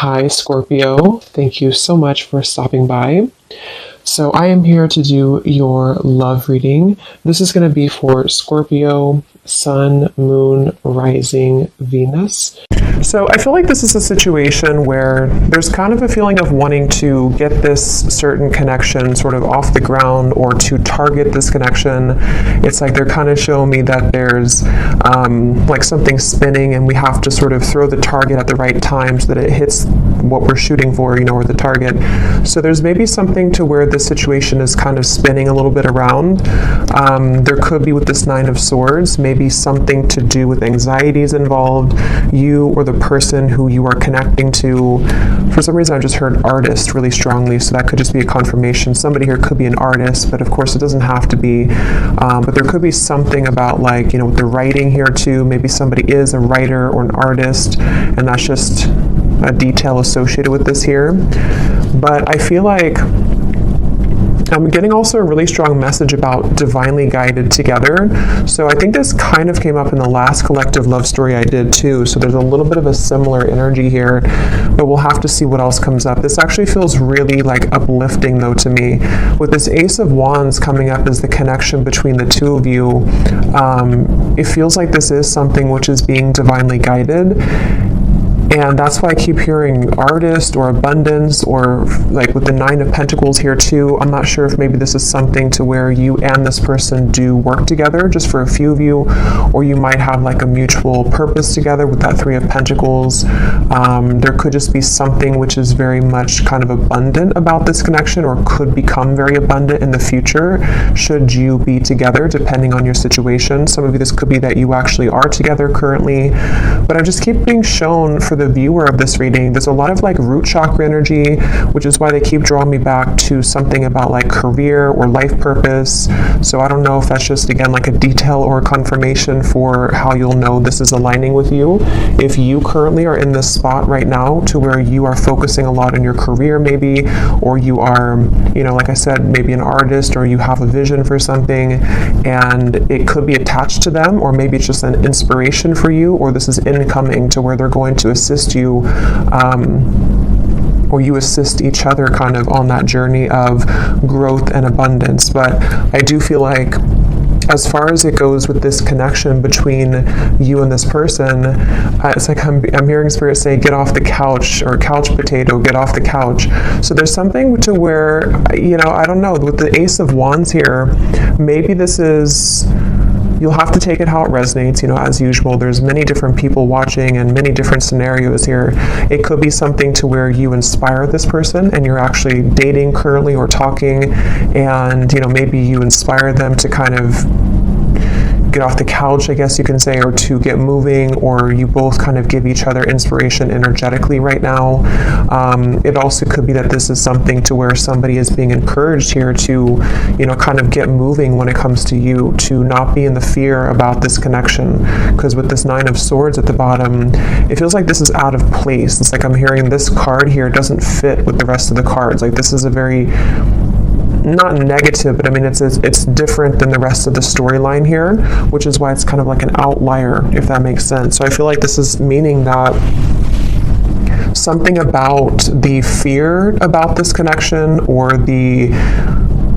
Hi, Scorpio. Thank you so much for stopping by. So, I am here to do your love reading. This is going to be for Scorpio, Sun, Moon, Rising, Venus. So I feel like this is a situation where there's kind of a feeling of wanting to get this certain connection sort of off the ground or to target this connection. It's like they're kind of showing me that there's like something spinning and we have to sort of throw the target at the right time so that it hits what we're shooting for, or the target. So there's maybe something to where this situation is kind of spinning a little bit around. There could be with this Nine of Swords, maybe something to do with anxieties involved. You or the person who you are connecting to. For some reason I just heard artist really strongly, so that could just be a confirmation. Somebody here could be an artist, but of course it doesn't have to be. But there could be something about with the writing here too. Maybe somebody is a writer or an artist, and that's just a detail associated with this here. But I feel like I'm getting also a really strong message about divinely guided together. So I think this kind of came up in the last collective love story I did too. So there's a little bit of a similar energy here, but we'll have to see what else comes up. This actually feels really uplifting though to me. With this Ace of Wands coming up as the connection between the two of you, it feels like this is something which is being divinely guided. And that's why I keep hearing artist or abundance, or with the Nine of Pentacles here too. I'm not sure if maybe this is something to where you and this person do work together, just for a few of you, or you might have a mutual purpose together with that Three of Pentacles. There could just be something which is very much kind of abundant about this connection, or could become very abundant in the future should you be together, depending on your situation. Some of you, this could be that you actually are together currently, but I just keep being shown for the viewer of this reading, there's a lot of root chakra energy, which is why they keep drawing me back to something about career or life purpose. So I don't know if that's just again a detail or a confirmation for how you'll know this is aligning with you. If you currently are in this spot right now to where you are focusing a lot on your career maybe, or you are, like I said, maybe an artist, or you have a vision for something and it could be attached to them, or maybe it's just an inspiration for you, or this is incoming to where they're going to assist you, or you assist each other kind of on that journey of growth and abundance. But I do feel like as far as it goes with this connection between you and this person, it's I'm hearing Spirit say, get off the couch, or couch potato, get off the couch. So there's something to where, I don't know, with the Ace of Wands here, maybe this is, you'll have to take it how it resonates. As usual, there's many different people watching and many different scenarios here. It could be something to where you inspire this person and you're actually dating currently or talking, and maybe you inspire them to kind of get off the couch, I guess you can say, or to get moving, or you both kind of give each other inspiration energetically right now. It also could be that this is something to where somebody is being encouraged here to, kind of get moving when it comes to you, to not be in the fear about this connection. Because with this Nine of Swords at the bottom, it feels like this is out of place. It's I'm hearing this card here doesn't fit with the rest of the cards. This is a very, not negative, but I mean it's different than the rest of the storyline here, which is why it's kind of an outlier, if that makes sense. So I feel like this is meaning that something about the fear about this connection, or the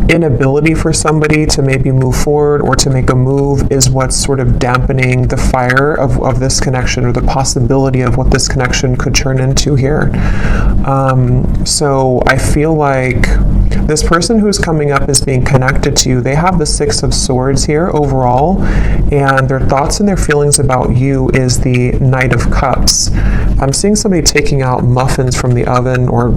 inability for somebody to maybe move forward or to make a move, is what's sort of dampening the fire of this connection, or the possibility of what this connection could turn into here. So I feel like this person who's coming up as being connected to you, they have the Six of Swords here overall, and their thoughts and their feelings about you is the Knight of Cups. I'm seeing somebody taking out muffins from the oven, or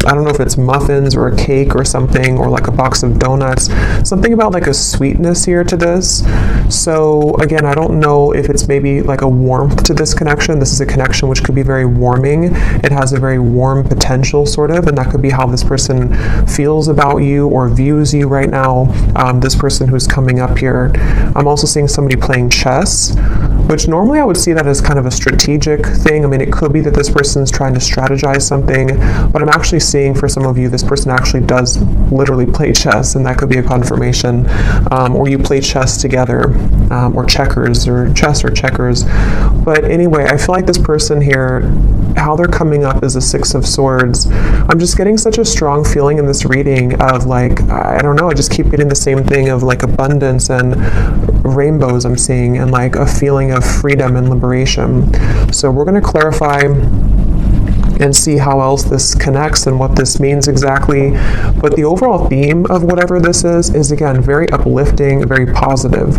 I don't know if it's muffins or a cake or something, or a box of donuts. Something about a sweetness here to this. So again, I don't know if it's maybe a warmth to this connection. This is a connection which could be very warming. It has a very warm potential sort of, and that could be how this person feels about you or views you right now. This person who's coming up here. I'm also seeing somebody playing chess. which normally I would see that as kind of a strategic thing. I mean, it could be that this person's trying to strategize something, but I'm actually seeing for some of you, this person actually does literally play chess, and that could be a confirmation. Or you play chess together, or checkers, or chess or checkers. But anyway, I feel like this person here, how they're coming up is a Six of Swords. I'm just getting such a strong feeling in this reading of like, I don't know, I just keep getting the same thing of like abundance and rainbows I'm seeing, and like a feeling of freedom and liberation. So we're going to clarify and see how else this connects and what this means exactly. But the overall theme of whatever this is again, very uplifting, very positive.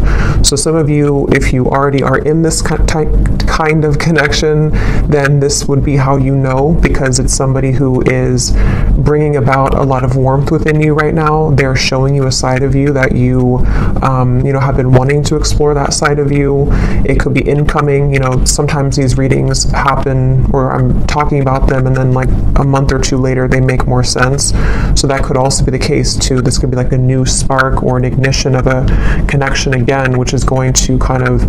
So some of you, if you already are in this kind of connection, then this would be how you know, because it's somebody who is bringing about a lot of warmth within you right now. They're showing you a side of you that you, have been wanting to explore that side of you. It could be incoming. Sometimes these readings happen, or I'm talking about them, and then like a month or two later they make more sense. So that could also be the case too. This could be like a new spark or an ignition of a connection again, which is going to kind of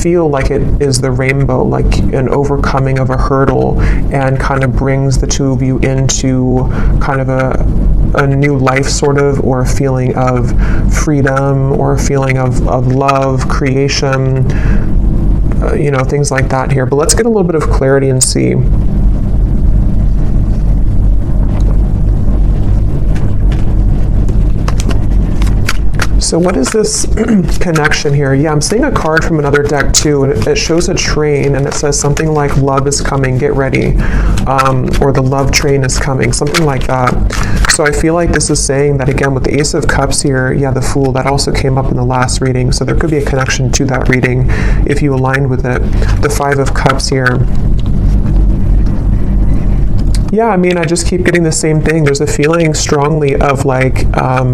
feel like it is the rainbow, like an overcoming of a hurdle, and kind of brings the two of you into kind of a new life sort of, or a feeling of freedom, or a feeling of love, creation, things like that here. But let's get a little bit of clarity and see. So what is this connection here? Yeah, I'm seeing a card from another deck too, and it shows a train, and it says something like love is coming, get ready, or the love train is coming, something like that. So I feel like this is saying that, again, with the Ace of Cups here, yeah, the Fool, that also came up in the last reading, so there could be a connection to that reading if you aligned with it. The Five of Cups here. Yeah, I mean, I just keep getting the same thing. There's a feeling strongly of like,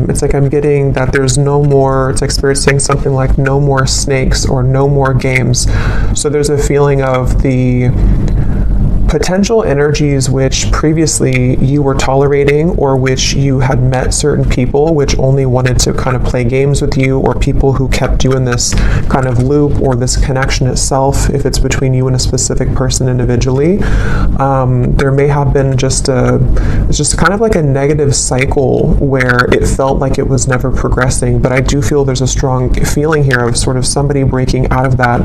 it's like I'm getting that there's no more, it's like Spirit saying something like no more snakes or no more games. So there's a feeling of the potential energies which previously you were tolerating, or which you had met certain people which only wanted to kind of play games with you, or people who kept you in this kind of loop, or this connection itself, if it's between you and a specific person individually. There may have been it's just kind of like a negative cycle where it felt like it was never progressing. But I do feel there's a strong feeling here of sort of somebody breaking out of that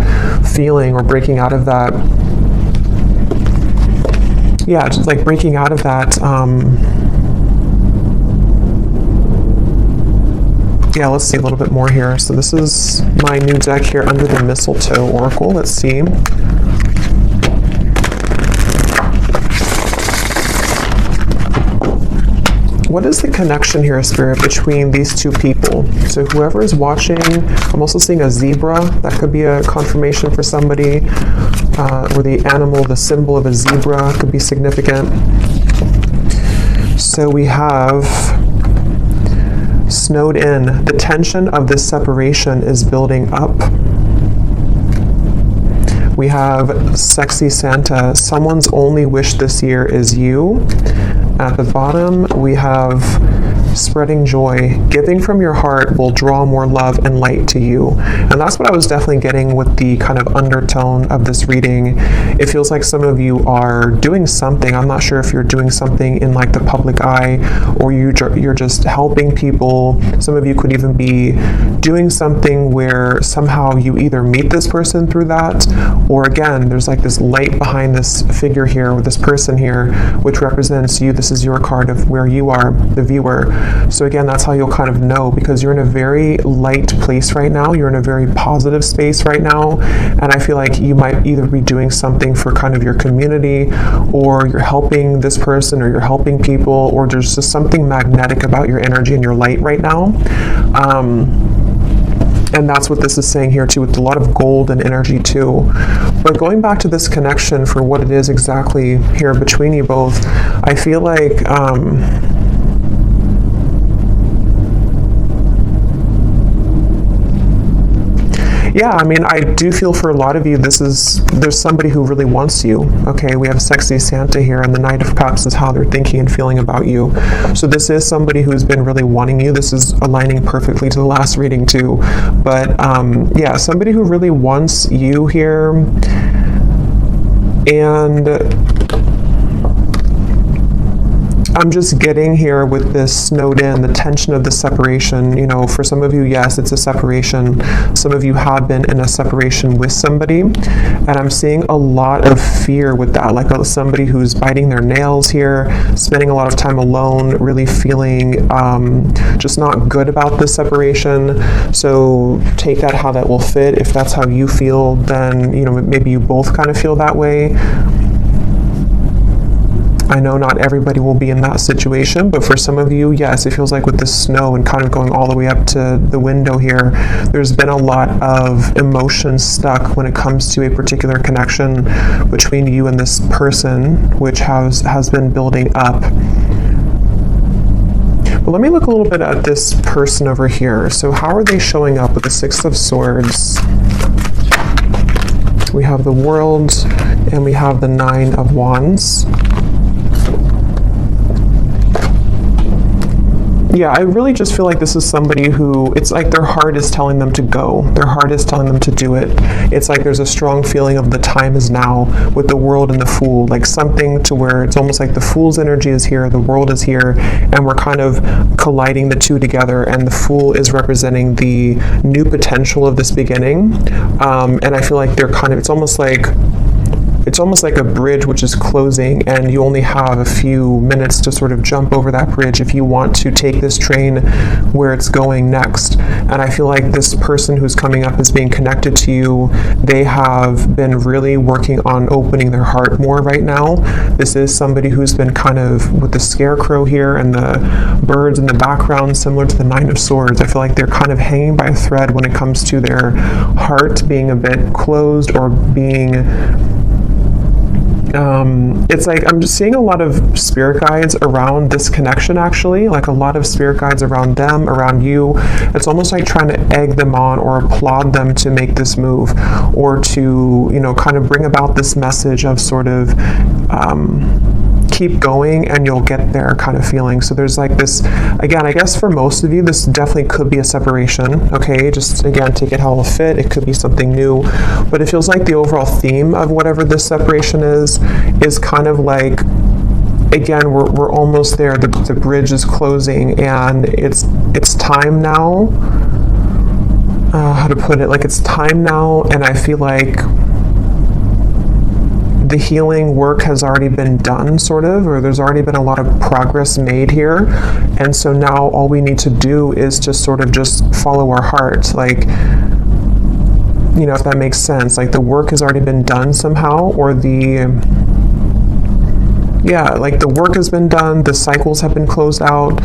feeling, or breaking out of that, yeah, just like breaking out of that. Yeah, let's see a little bit more here. So this is my new deck here, Under the Mistletoe Oracle. Let's see. What is the connection here, Spirit, between these two people? So whoever is watching, I'm also seeing a zebra. That could be a confirmation for somebody. Or the animal, the symbol of a zebra could be significant. So we have snowed in. The tension of this separation is building up. We have Sexy Santa. Someone's only wish this year is you. At the bottom, we have Spreading Joy. Giving from your heart will draw more love and light to you. And that's what I was definitely getting with the kind of undertone of this reading. It feels like some of you are doing something. I'm not sure if you're doing something in like the public eye, or you're just helping people. Some of you could even be doing something where somehow you either meet this person through that, or again, there's like this light behind this figure here, or this person here, which represents you. This is your card of where you are, the viewer. So again, that's how you'll kind of know, because you're in a very light place right now. You're in a very positive space right now. And I feel like you might either be doing something for kind of your community, or you're helping this person, or you're helping people, or there's just something magnetic about your energy and your light right now. And that's what this is saying here too, with a lot of gold and energy too. But going back to this connection for what it is exactly here between you both, I feel like yeah, I mean, I do feel for a lot of you, there's somebody who really wants you. Okay, we have sexy Santa here, and the Knight of Cups is how they're thinking and feeling about you. So this is somebody who's been really wanting you. This is aligning perfectly to the last reading too. But yeah, somebody who really wants you here. And I'm just getting here with this snowed in, the tension of the separation. You know, for some of you, yes, it's a separation. Some of you have been in a separation with somebody, and I'm seeing a lot of fear with that, like somebody who's biting their nails here, spending a lot of time alone, really feeling just not good about this separation. So take that how that will fit. If that's how you feel, then, you know, maybe you both kind of feel that way. I know not everybody will be in that situation, but for some of you, yes, it feels like with the snow and kind of going all the way up to the window here, there's been a lot of emotion stuck when it comes to a particular connection between you and this person, which has been building up. But let me look a little bit at this person over here. So how are they showing up with the Six of Swords? We have the World, and we have the Nine of Wands. Yeah, I really just feel like this is somebody who, it's like their heart is telling them to go. Their heart is telling them to do it. It's like there's a strong feeling of the time is now with the World and the Fool, like something to where it's almost like the Fool's energy is here, the World is here, and we're kind of colliding the two together, and the Fool is representing the new potential of this beginning. And I feel like they're kind of, it's almost like a bridge which is closing, and you only have a few minutes to sort of jump over that bridge if you want to take this train where it's going next. And I feel like this person who's coming up is being connected to you. They have been really working on opening their heart more right now. This is somebody who's been kind of with the scarecrow here and the birds in the background, similar to the Nine of Swords. I feel like they're kind of hanging by a thread when it comes to their heart being a bit closed or being it's like I'm just seeing a lot of spirit guides around this connection, actually, like a lot of spirit guides around them, around you. It's almost like trying to egg them on or applaud them to make this move, or to, you know, kind of bring about this message of sort of keep going and you'll get there kind of feeling. So there's like this, again, I guess for most of you, this definitely could be a separation. Okay, just again, take it how it'll fit. It could be something new, but it feels like the overall theme of whatever this separation is kind of like, again, we're almost there. The bridge is closing, and it's time now. How to put it? Like, it's time now, and I feel like the healing work has already been done, sort of, or there's already been a lot of progress made here. And so now all we need to do is just sort of just follow our heart. Like, you know, if that makes sense. Like, the work has already been done somehow, or like the work has been done, the cycles have been closed out.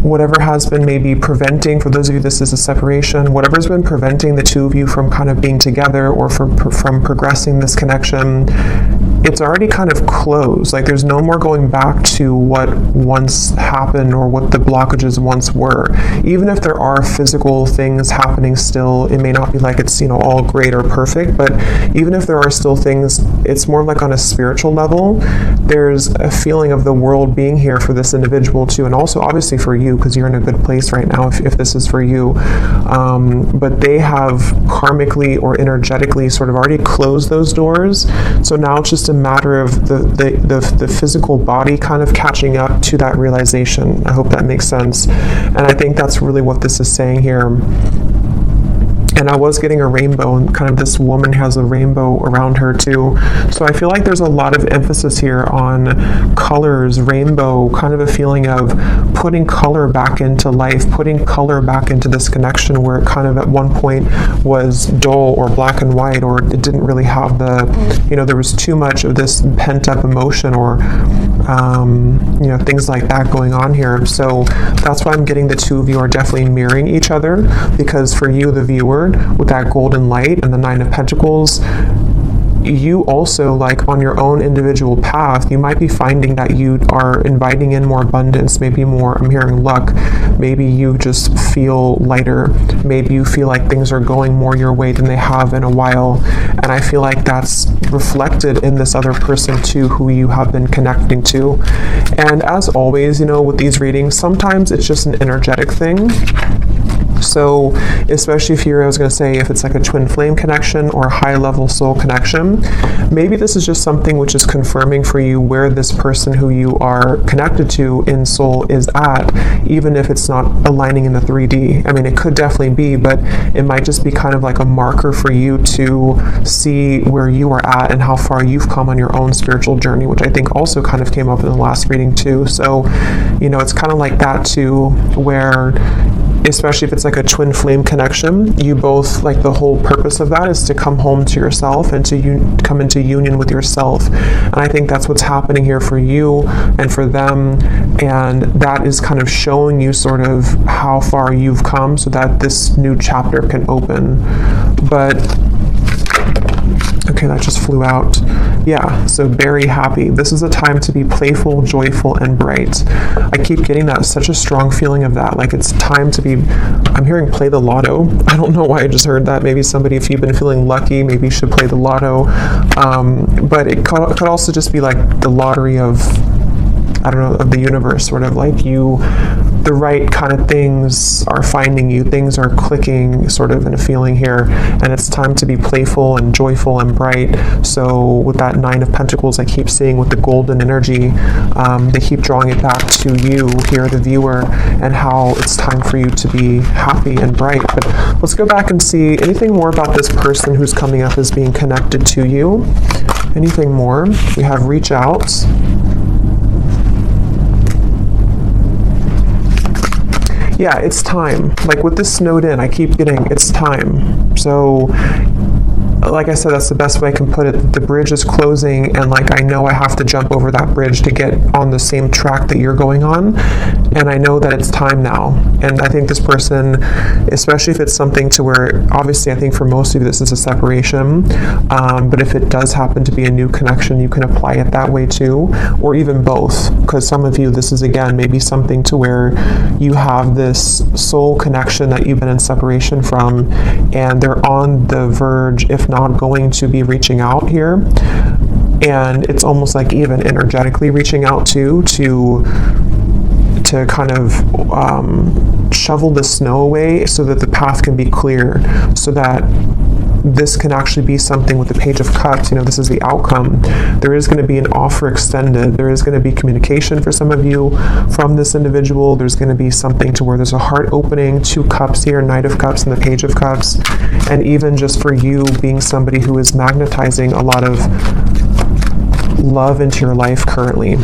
Whatever has been maybe preventing, for those of you this is a separation, whatever's been preventing the two of you from kind of being together or from progressing this connection, it's already kind of closed. Like, there's no more going back to what once happened or what the blockages once were. Even if there are physical things happening still, it may not be like it's, you know, all great or perfect, but even if there are still things, it's more like on a spiritual level. There's a feeling of the world being here for this individual too, and also obviously for you, because you're in a good place right now if this is for you. But they have karmically or energetically sort of already closed those doors. So now it's just a matter of the physical body kind of catching up to that realization. I hope that makes sense. And I think that's really what this is saying here. And I was getting a rainbow, and kind of this woman has a rainbow around her too. So I feel like there's a lot of emphasis here on colors, rainbow, kind of a feeling of putting color back into life, putting color back into this connection where it kind of at one point was dull or black and white, or it didn't really have the, you know, there was too much of this pent up emotion or, you know, things like that going on here. So that's why I'm getting the two of you are definitely mirroring each other, because for you, the viewer, with that golden light and the Nine of Pentacles, you also, like on your own individual path, you might be finding that you are inviting in more abundance, maybe more, I'm hearing luck, maybe you just feel lighter, maybe you feel like things are going more your way than they have in a while. And I feel like that's reflected in this other person too, who you have been connecting to. And as always, you know, with these readings, sometimes it's just an energetic thing. So especially if I was going to say, if it's like a twin flame connection or a high level soul connection, maybe this is just something which is confirming for you where this person who you are connected to in soul is at, even if it's not aligning in the 3D. I mean, it could definitely be, but it might just be kind of like a marker for you to see where you are at and how far you've come on your own spiritual journey, which I think also kind of came up in the last reading too. So, you know, it's kind of like that too, where especially if it's like a twin flame connection, you both, like the whole purpose of that is to come home to yourself and to come into union with yourself. And I think that's what's happening here for you and for them. And that is kind of showing you sort of how far you've come so that this new chapter can open. But okay, that just flew out. Yeah, so very happy. This is a time to be playful, joyful, and bright. I keep getting that, such a strong feeling of that. Like it's time to be, I'm hearing play the lotto. I don't know why I just heard that. Maybe somebody, if you've been feeling lucky, maybe you should play the lotto. But it could also just be like the lottery of, I don't know, of the universe, sort of like the right kind of things are finding you, things are clicking sort of in a feeling here, and it's time to be playful and joyful and bright. So with that 9 of Pentacles, I keep seeing with the golden energy, they keep drawing it back to you here, the viewer, and how it's time for you to be happy and bright. But let's go back and see anything more about this person who's coming up as being connected to you. Anything more? We have reach out. Yeah, it's time. Like with this snowed in, I keep getting, it's time. So, like I said, that's the best way I can put it. The bridge is closing, and like I know I have to jump over that bridge to get on the same track that you're going on, and I know that it's time now. And I think this person, especially if it's something to where, obviously I think for most of you this is a separation, but if it does happen to be a new connection, you can apply it that way too, or even both, because some of you, this is again maybe something to where you have this soul connection that you've been in separation from, and they're on the verge, if not going to be reaching out here. And it's almost like even energetically reaching out to kind of shovel the snow away so that the path can be clear, so that this can actually be something with the Page of Cups. You know, this is the outcome. There is going to be an offer extended. There is going to be communication for some of you from this individual. There's going to be something to where there's a heart opening, 2 cups here, Knight of Cups and the Page of Cups. And even just for you being somebody who is magnetizing a lot of love into your life currently.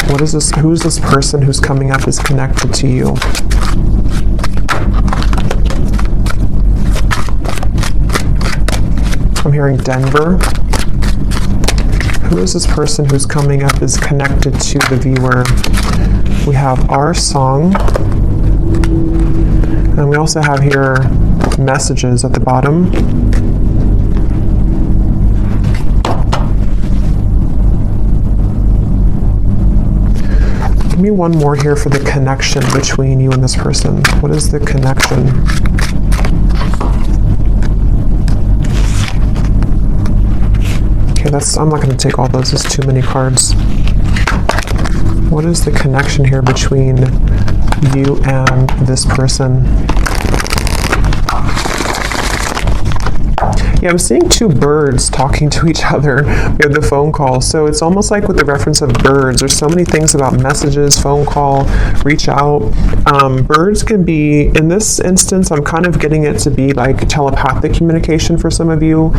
What is this? Who's this person who's coming up is connected to you? I'm hearing Denver. Who is this person who's coming up is connected to the viewer? We have our song. And we also have here messages at the bottom. Give me one more here for the connection between you and this person. What is the connection? Okay, I'm not going to take all those. There's too many cards. What is the connection here between you and this person? Yeah, I'm seeing 2 birds talking to each other. We have the phone call. So it's almost like with the reference of birds, there's so many things about messages, phone call, reach out. Birds can be, in this instance, I'm kind of getting it to be like telepathic communication for some of you.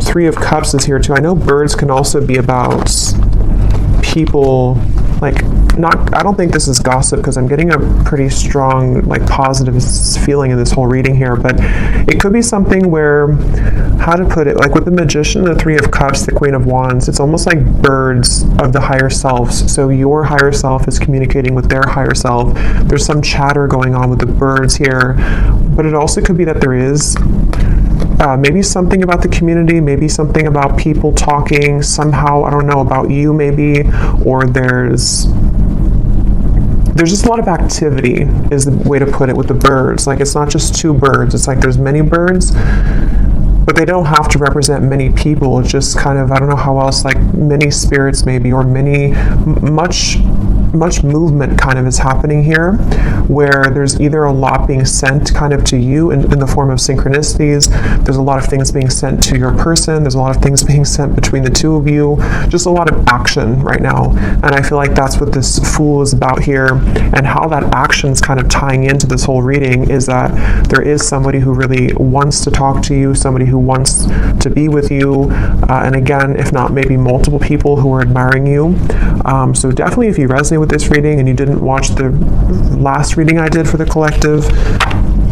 3 of Cups is here too. I know birds can also be about people like, I don't think this is gossip, because I'm getting a pretty strong, like, positive feeling in this whole reading here, but it could be something where, how to put it, like with the Magician, the Three of Cups, the Queen of Wands, it's almost like birds of the higher selves. So your higher self is communicating with their higher self. There's some chatter going on with the birds here, but it also could be that there is maybe something about the community, maybe something about people talking somehow, I don't know, about you maybe, or there's just a lot of activity is the way to put it with the birds. Like, it's not just two birds, it's like there's many birds, but they don't have to represent many people. It's just kind of, I don't know how else, like many spirits maybe, or much movement kind of is happening here, where there's either a lot being sent kind of to you in the form of synchronicities. There's a lot of things being sent to your person. There's a lot of things being sent between the two of you. Just a lot of action right now. And I feel like that's what this Fool is about here, and how that action's kind of tying into this whole reading is that there is somebody who really wants to talk to you, somebody who wants to be with you, and again, if not maybe multiple people who are admiring you. So definitely, if you resonate with this reading and you didn't watch the last reading I did for the collective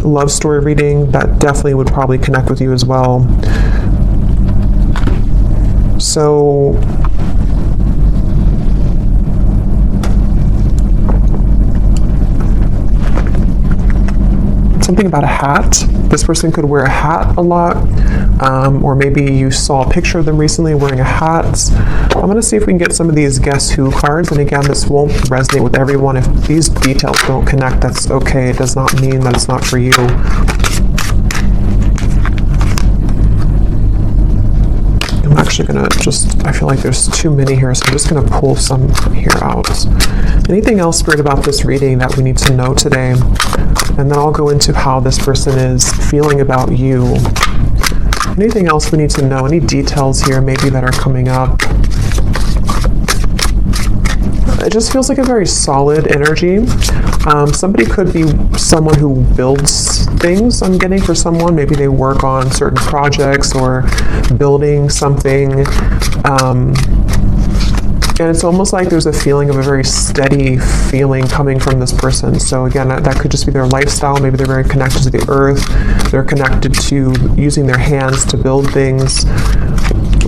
love story reading, that definitely would probably connect with you as well. So something about a hat. This person could wear a hat a lot, or maybe you saw a picture of them recently wearing a hat. I'm going to see if we can get some of these Guess Who cards, and again, this won't resonate with everyone. If these details don't connect, that's okay. It does not mean that it's not for you. I'm actually going to I feel like there's too many here, so I'm just going to pull some here out. Anything else, Spirit, about this reading that we need to know today? And then I'll go into how this person is feeling about you. Anything else we need to know? Any details here maybe that are coming up? It just feels like a very solid energy. Somebody could be someone who builds things, I'm getting, for someone. Maybe they work on certain projects or building something. And it's almost like there's a feeling of a very steady feeling coming from this person. So again, that could just be their lifestyle. Maybe they're very connected to the earth. They're connected to using their hands to build things.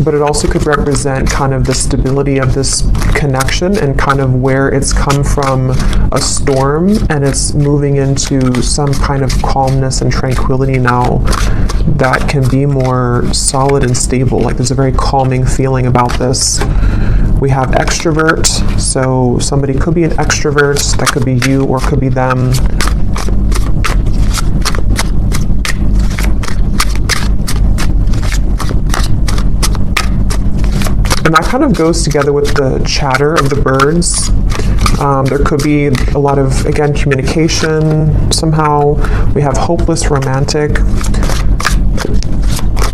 But it also could represent kind of the stability of this connection, and kind of where it's come from a storm and it's moving into some kind of calmness and tranquility now that can be more solid and stable. Like, there's a very calming feeling about this. We have extrovert, so somebody could be an extrovert. That could be you or could be them. And that kind of goes together with the chatter of the birds. There could be a lot of, again, communication somehow. We have hopeless romantic.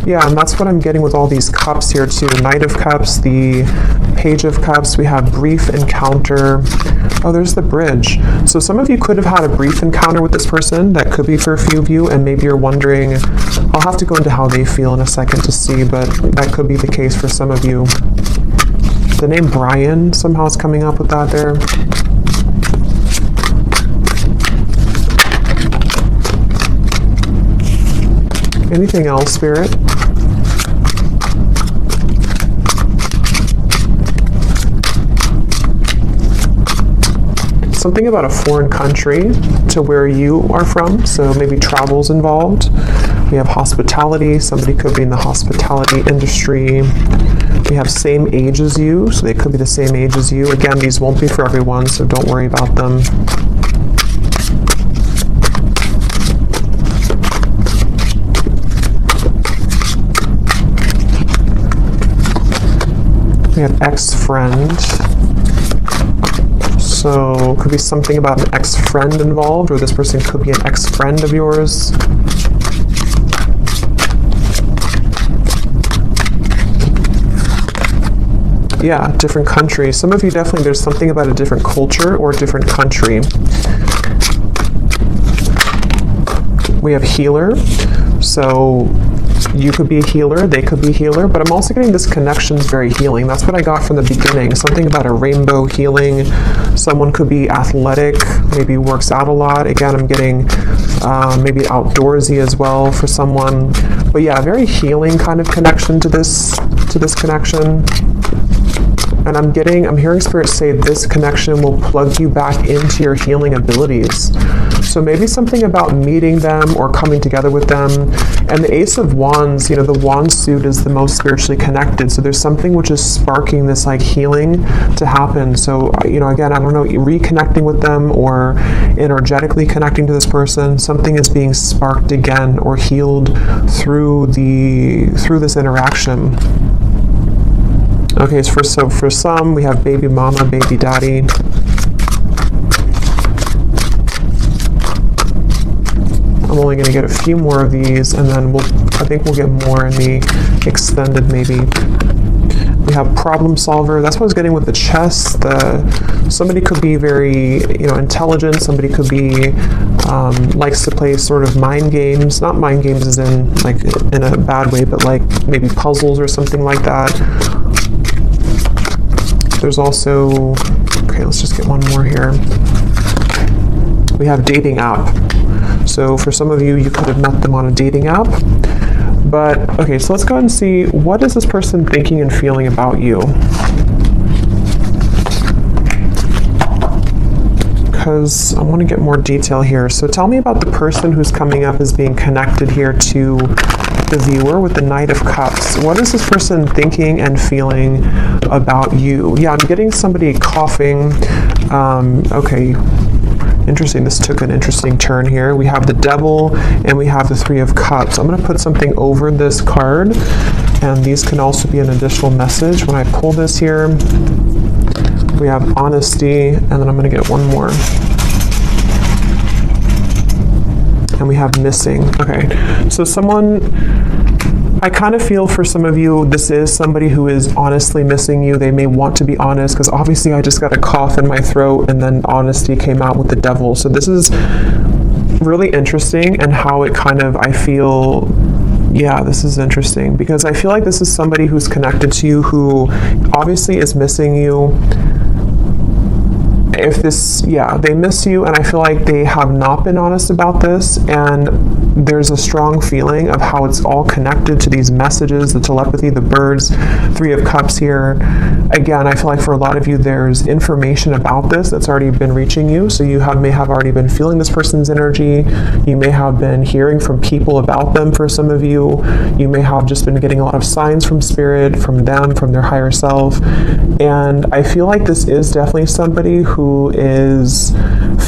Yeah, and that's what I'm getting with all these cups here too. Knight of Cups, the Page of Cups. We have brief encounter. Oh, there's the bridge. So some of you could have had a brief encounter with this person. That could be for a few of you, and maybe you're wondering, I'll have to go into how they feel in a second to see, but that could be the case for some of you. The name Brian somehow is coming up with that there. Anything else, Spirit? Something about a foreign country to where you are from, so maybe travel's involved. We have hospitality. Somebody could be in the hospitality industry. We have same age as you, so they could be the same age as you. Again, these won't be for everyone, so don't worry about them. We have ex-friend. So could be something about an ex-friend involved, or this person could be an ex-friend of yours. Yeah, different country. Some of you definitely, there's something about a different culture or a different country. We have healer. So You could be a healer, they could be a healer, but I'm also getting this connection is very healing. That's what I got from the beginning. Something about a rainbow healing. Someone could be athletic, maybe works out a lot. Again, I'm getting maybe outdoorsy as well for someone. But yeah, very healing kind of connection to this connection. And I'm hearing Spirit say this connection will plug you back into your healing abilities. So maybe something about meeting them or coming together with them. And the Ace of Wands, the wand suit is the most spiritually connected. So there's something which is sparking this like healing to happen. So, again, I don't know, reconnecting with them or energetically connecting to this person, something is being sparked again or healed through this interaction. Okay, so for some, we have baby mama, baby daddy. I'm only going to get a few more of these, and then I think we'll get more in the extended maybe. We have problem solver. That's what I was getting with the chess. Somebody could be very, intelligent. Somebody could be likes to play sort of mind games. Not mind games as in like in a bad way, but like maybe puzzles or something like that. There's also, okay, let's just get one more here. We have dating app. So for some of you, you could have met them on a dating app. But, okay, so let's go ahead and see, what is this person thinking and feeling about you? Because I want to get more detail here. So tell me about the person who's coming up as being connected here to the viewer with the Knight of Cups. What is this person thinking and feeling about you? Yeah, I'm getting somebody coughing. Okay, interesting. This took an interesting turn here. We have the Devil and we have the Three of Cups. I'm going to put something over this card, and these can also be an additional message. When I pull this here, we have honesty, and then I'm going to get one more. And we have missing. Okay, so I kind of feel for some of you, this is somebody who is honestly missing you. They may want to be honest, because obviously I just got a cough in my throat, and then honesty came out with the Devil. So this is really interesting, and how it kind of, I feel, yeah, this is interesting, because I feel like this is somebody who's connected to you who obviously is missing you. They miss you, and I feel like they have not been honest about this, and there's a strong feeling of how it's all connected to these messages, the telepathy, the birds, Three of Cups here. Again, I feel like for a lot of you, there's information about this that's already been reaching you, so you may have already been feeling this person's energy. You may have been hearing from people about them for some of you. You may have just been getting a lot of signs from Spirit, from them, from their higher self, and I feel like this is definitely somebody who is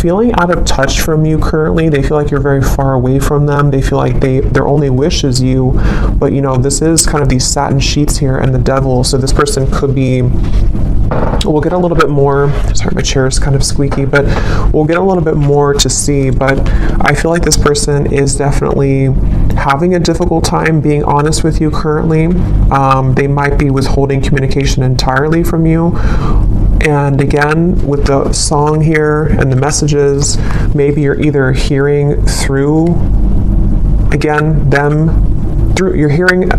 feeling out of touch from you currently. They feel like you're very far away from them. They feel like their only wish is you, but this is kind of these satin sheets here and the Devil, so this person could be, we'll get a little bit more, sorry, my chair is kind of squeaky, but we'll get a little bit more to see, but I feel like this person is definitely having a difficult time being honest with you currently. They might be withholding communication entirely from you. And again, with the song here and the messages, maybe you're either hearing through, again, you're hearing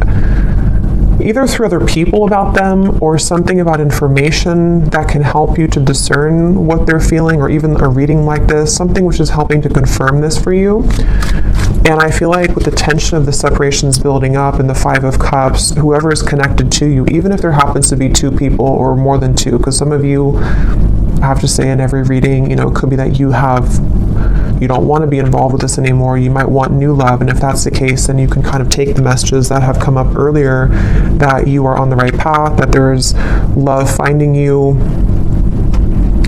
either through other people about them or something about information that can help you to discern what they're feeling, or even a reading like this, something which is helping to confirm this for you. And I feel like with the tension of the separations building up and the Five of Cups, whoever is connected to you, even if there happens to be two people or more than two, because some of you, I have to say in every reading, it could be that you don't want to be involved with this anymore. You might want new love, and if that's the case, then you can kind of take the messages that have come up earlier, that you are on the right path, that there's love finding you.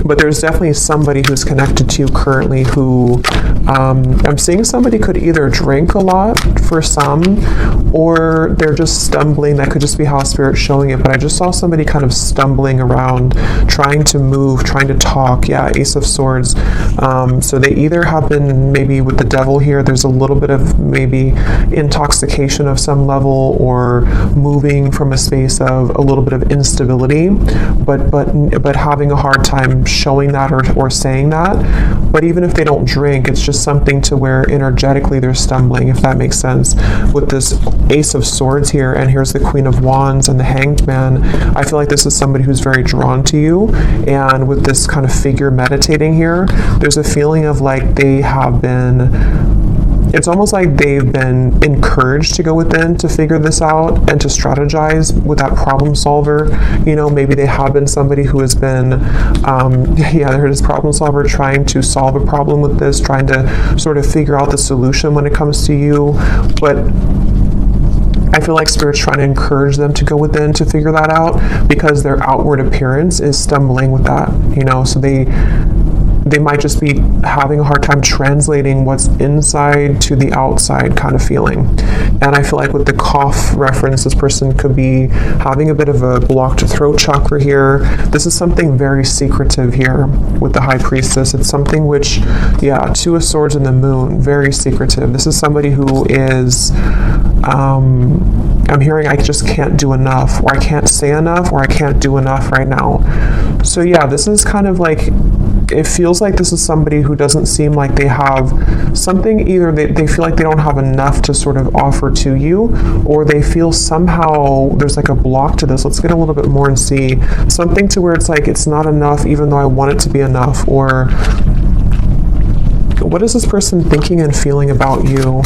But there's definitely somebody who's connected to you currently who, I'm seeing somebody could either drink a lot for some, or they're just stumbling. That could just be how Spirit's showing it. But I just saw somebody kind of stumbling around, trying to move, trying to talk. Yeah, Ace of Swords. So they either have been, maybe with the Devil here, there's a little bit of maybe intoxication of some level, or moving from a space of a little bit of instability, but having a hard time showing that or saying that. But even if they don't drink, it's just something to where energetically they're stumbling, if that makes sense. With this Ace of Swords here, and here's the Queen of Wands and the Hanged Man, I feel like this is somebody who's very drawn to you. And with this kind of figure meditating here, there's a feeling of like they have been, it's almost like they've been encouraged to go within to figure this out and to strategize with that problem solver. You know, maybe they have been somebody who has been, they're this problem solver trying to solve a problem with this, trying to sort of figure out the solution when it comes to you. But I feel like Spirit's trying to encourage them to go within to figure that out, because their outward appearance is stumbling with that, you know, so they might just be having a hard time translating what's inside to the outside kind of feeling. And I feel like with the cough reference, this person could be having a bit of a blocked throat chakra here. This is something very secretive here with the High Priestess. It's something which, yeah, Two of Swords and the Moon, very secretive. This is somebody who is, I'm hearing I just can't do enough, or I can't say enough, or I can't do enough right now. So yeah, this is kind of like, it feels like this is somebody who doesn't seem like they have something, either they feel like they don't have enough to sort of offer to you, or they feel somehow there's like a block to this. Let's get a little bit more and see. Something to where it's like, it's not enough even though I want it to be enough. Or what is this person thinking and feeling about you?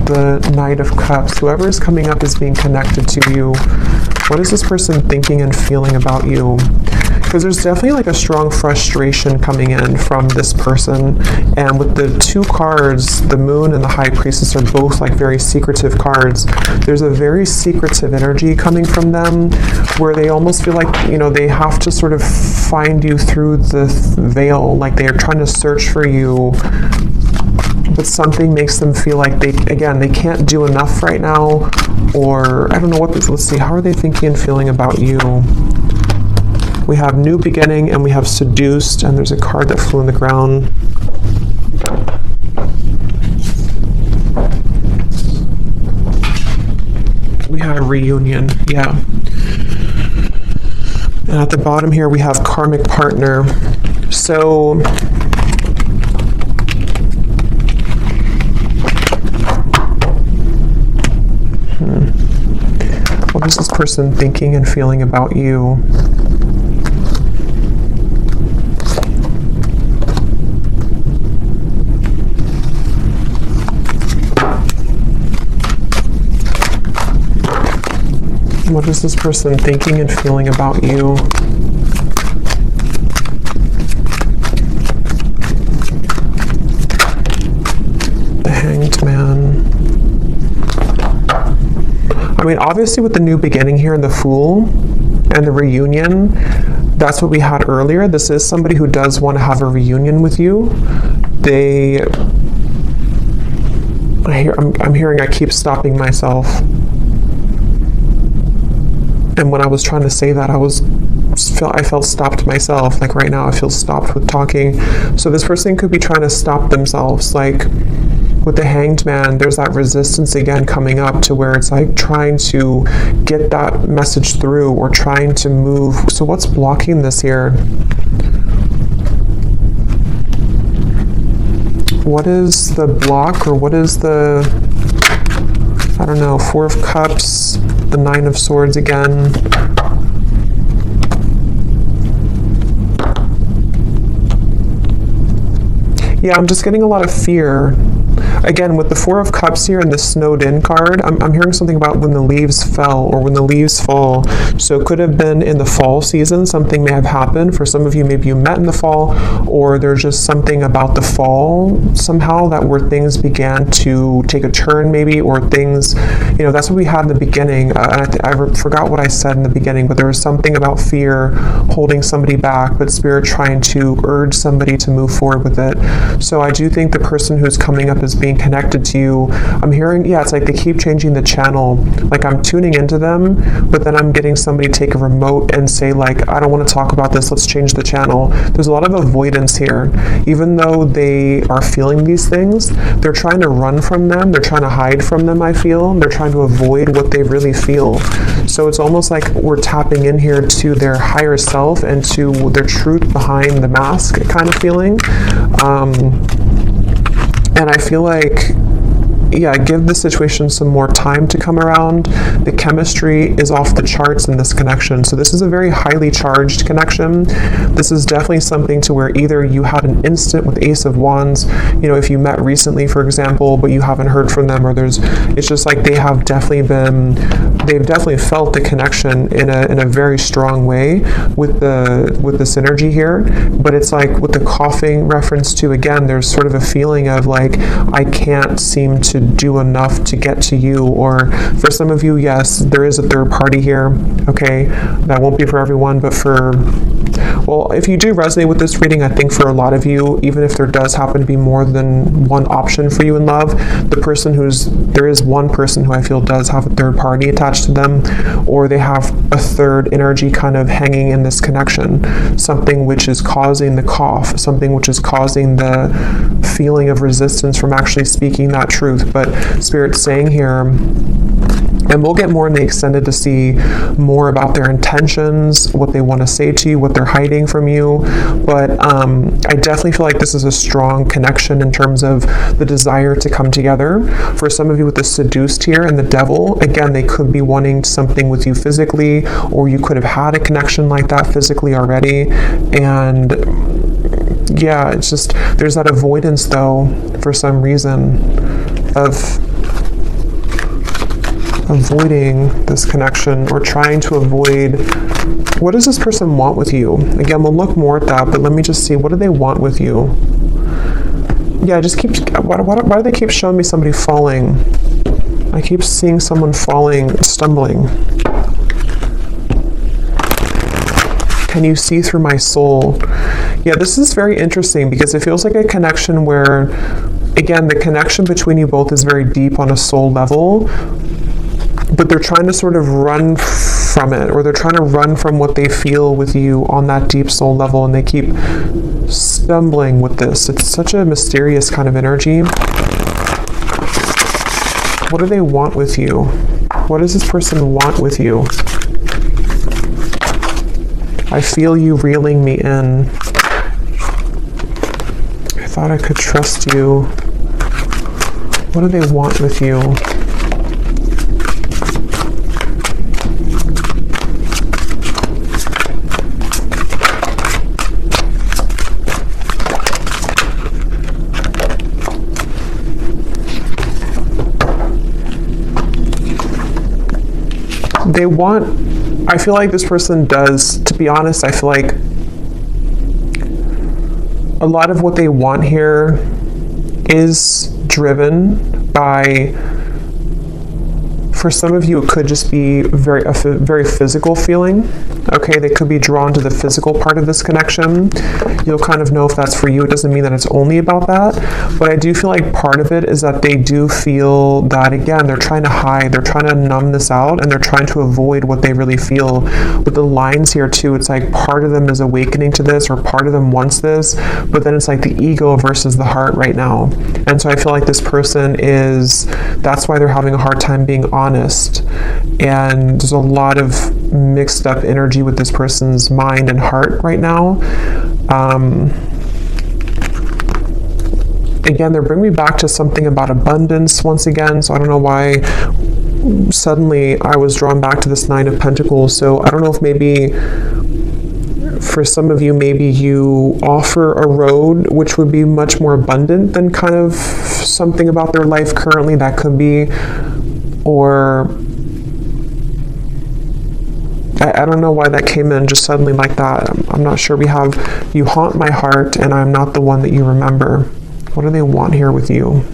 The Knight of Cups. Whoever is coming up is being connected to you. What is this person thinking and feeling about you? Because there's definitely like a strong frustration coming in from this person. And with the two cards, the Moon and the High Priestess are both like very secretive cards. There's a very secretive energy coming from them, where they almost feel like, you know, they have to sort of find you through the veil, like they are trying to search for you. But something makes them feel like they can't do enough right now, or I don't know what this, let's see, how are they thinking and feeling about you? We have New Beginning and we have Seduced, and there's a card that flew on the ground. We have Reunion, yeah. And at the bottom here we have Karmic Partner. So what is this person thinking and feeling about you? What is this person thinking and feeling about you? The Hanged Man. I mean, obviously with the New Beginning here and the Fool and the Reunion, that's what we had earlier. This is somebody who does want to have a reunion with you. I'm hearing I keep stopping myself. And when I was trying to say that, I felt stopped myself. Like right now, I feel stopped with talking. So this person could be trying to stop themselves. Like with the Hanged Man, there's that resistance again coming up, to where it's like trying to get that message through, or trying to move. So what's blocking this here? What is the block, or what is the, I don't know, Four of Cups, the Nine of Swords again. Yeah, I'm just getting a lot of fear. Again, with the Four of Cups here and the Snowed In card, I'm hearing something about when the leaves fell, or when the leaves fall. So it could have been in the fall season, something may have happened. For some of you, maybe you met in the fall, or there's just something about the fall somehow that where things began to take a turn maybe, or things, you know, that's what we had in the beginning. I forgot what I said in the beginning, but there was something about fear holding somebody back, but Spirit trying to urge somebody to move forward with it. So I do think the person who's coming up is being connected to you. I'm hearing, yeah, it's like they keep changing the channel. Like I'm tuning into them, but then I'm getting somebody take a remote and say like, I don't want to talk about this, let's change the channel. There's a lot of avoidance here. Even though they are feeling these things, they're trying to run from them, they're trying to hide from them, I feel. They're trying to avoid what they really feel. So it's almost like we're tapping in here to their higher self and to their truth behind the mask kind of feeling. And I feel like, yeah, give the situation some more time to come around. The chemistry is off the charts in this connection. So this is a very highly charged connection. This is definitely something to where either you had an instant with Ace of Wands, you know, if you met recently, for example, but you haven't heard from them, or it's just like they've definitely felt the connection in a very strong way with this energy here. But it's like with the coughing reference to, again, there's sort of a feeling of like, I can't seem to do enough to get to you. Or for some of you, yes, there is a third party here. Okay, that won't be for everyone, but well, if you do resonate with this reading, I think for a lot of you, even if there does happen to be more than one option for you in love, there is one person who I feel does have a third party attached to them, or they have a third energy kind of hanging in this connection, something which is causing the cough, something which is causing the feeling of resistance from actually speaking that truth. But Spirit's saying here, and we'll get more in the extended to see more about their intentions, what they want to say to you, what they're hiding from you. But I definitely feel like this is a strong connection in terms of the desire to come together. For some of you with the seduced here and the devil, again, they could be wanting something with you physically, or you could have had a connection like that physically already. And yeah, it's just, there's that avoidance though, for some reason, of avoiding this connection, or trying to avoid. What does this person want with you? Again, we'll look more at that, but let me just see, what do they want with you? Yeah, why do they keep showing me somebody falling? I keep seeing someone falling, stumbling. Can you see through my soul? Yeah, this is very interesting because it feels like a connection where, again, the connection between you both is very deep on a soul level, but they're trying to sort of run from it, or they're trying to run from what they feel with you on that deep soul level, and they keep stumbling with this. It's such a mysterious kind of energy. What do they want with you? What does this person want with you? I feel you reeling me in. I thought I could trust you. What do they want with you? They want, I feel like this person does, to be honest, I feel like a lot of what they want here is driven by, for some of you, it could just be a very physical feeling. Okay, they could be drawn to the physical part of this connection. You'll kind of know if that's for you. It doesn't mean that it's only about that, but I do feel like part of it is that they do feel that, again, they're trying to hide, they're trying to numb this out, and they're trying to avoid what they really feel. With the lines here too, it's like part of them is awakening to this, or part of them wants this, but then it's like the ego versus the heart right now. And so I feel like this person that's why they're having a hard time being honest. And there's a lot of mixed up energy with this person's mind and heart right now. Again, they're bringing me back to something about abundance once again. So I don't know why suddenly I was drawn back to this Nine of Pentacles. So I don't know if maybe for some of you, maybe you offer a road which would be much more abundant than kind of something about their life currently. That could be, or I don't know why that came in just suddenly like that. I'm not sure. We have, you haunt my heart and I'm not the one that you remember. What do they want here with you?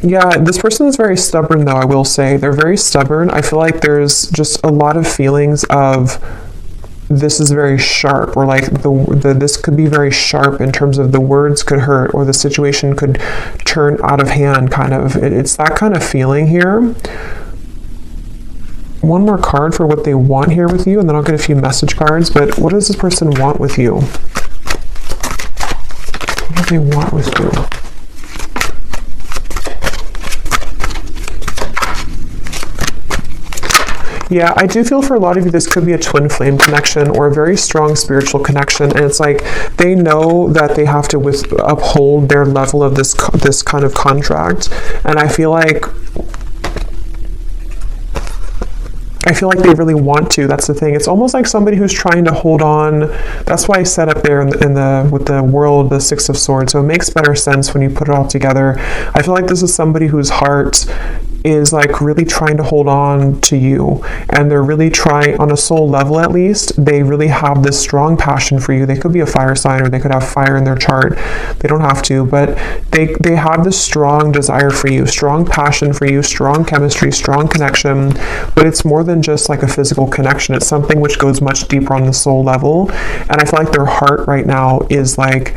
Yeah, this person is very stubborn though, I will say. They're very stubborn. I feel like there's just a lot of feelings of this is very sharp, or like this could be very sharp in terms of the words could hurt, or the situation could turn out of hand, kind of. It's that kind of feeling here. One more card for what they want here with you, and then I'll get a few message cards. But what does this person want with you? What do they want with you? Yeah, I do feel for a lot of you, this could be a twin flame connection or a very strong spiritual connection. And it's like they know that they have to uphold their level of this kind of contract. And I feel like they really want to. That's the thing. It's almost like somebody who's trying to hold on. That's why I set up there with the world, the Six of Swords. So it makes better sense when you put it all together. I feel like this is somebody whose heart is like really trying to hold on to you, and they're really trying, on a soul level at least, they really have this strong passion for you. They could be a fire sign, or they could have fire in their chart. They don't have to, but they have this strong desire for you, strong passion for you, strong chemistry, strong connection. But it's more than just like a physical connection. It's something which goes much deeper on the soul level. And I feel like their heart right now is like,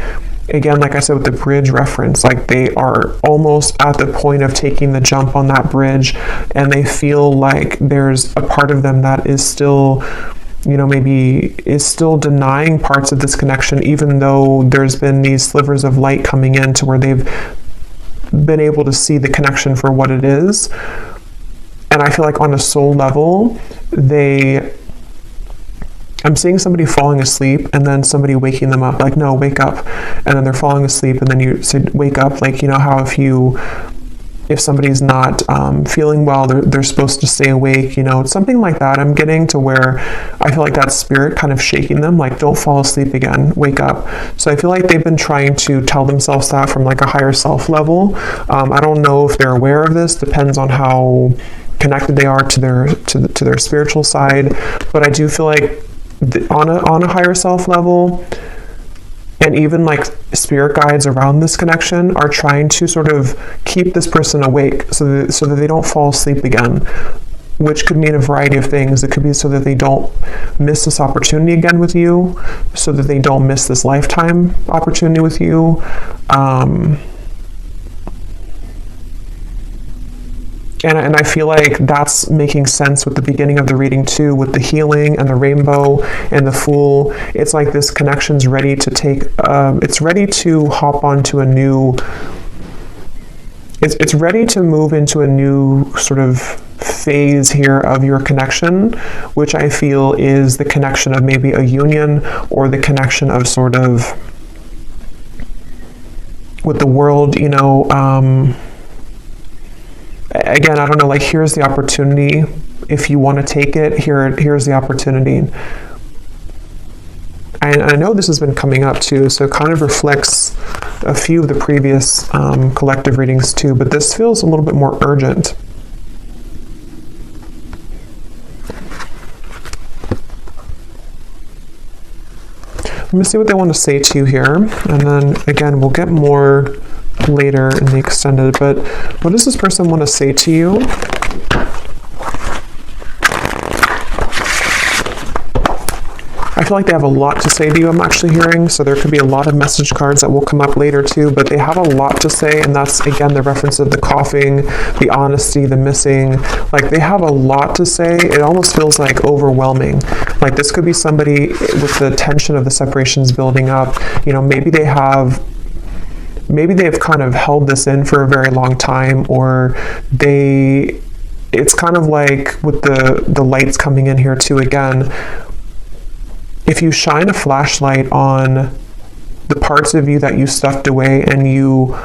again, like I said with the bridge reference, like they are almost at the point of taking the jump on that bridge, and they feel like there's a part of them that is still, maybe is still denying parts of this connection, even though there's been these slivers of light coming in to where they've been able to see the connection for what it is. And I feel like on a soul level, I'm seeing somebody falling asleep and then somebody waking them up, like, no, wake up. And then they're falling asleep and then you say, wake up. Like, how if somebody's not feeling well, they're supposed to stay awake, something like that. I'm getting to where I feel like that spirit kind of shaking them, like, don't fall asleep again, wake up. So I feel like they've been trying to tell themselves that from like a higher self level. I don't know if they're aware of this, depends on how connected they are to their spiritual side. But I do feel like on a higher self level, and even like spirit guides around this connection are trying to sort of keep this person awake so that they don't fall asleep again, which could mean a variety of things. It could be so that they don't miss this opportunity again with you, so that they don't miss this lifetime opportunity with you. And I feel like that's making sense with the beginning of the reading too, with the healing and the rainbow and the Fool. It's like this connection's ready to it's ready to hop onto a new, it's ready to move into a new sort of phase here of your connection, which I feel is the connection of maybe a union, or the connection of sort of with the world, again, I don't know, like, here's the opportunity. If you want to take it, here's the opportunity. And I know this has been coming up too, so it kind of reflects a few of the previous collective readings too, but this feels a little bit more urgent. Let me see what they want to say to you here, and then again, we'll get more later in the extended. But what does this person want to say to you? I feel like they have a lot to say to you, I'm actually hearing, so there could be a lot of message cards that will come up later too, but they have a lot to say, and that's, again, the reference of the coughing, the honesty, the missing. Like, they have a lot to say. It almost feels like overwhelming. Like, this could be somebody with the tension of the separations building up. Maybe they've kind of held this in for a very long time, or it's kind of like with the lights coming in here too, again, if you shine a flashlight on the parts of you that you stuffed away, and you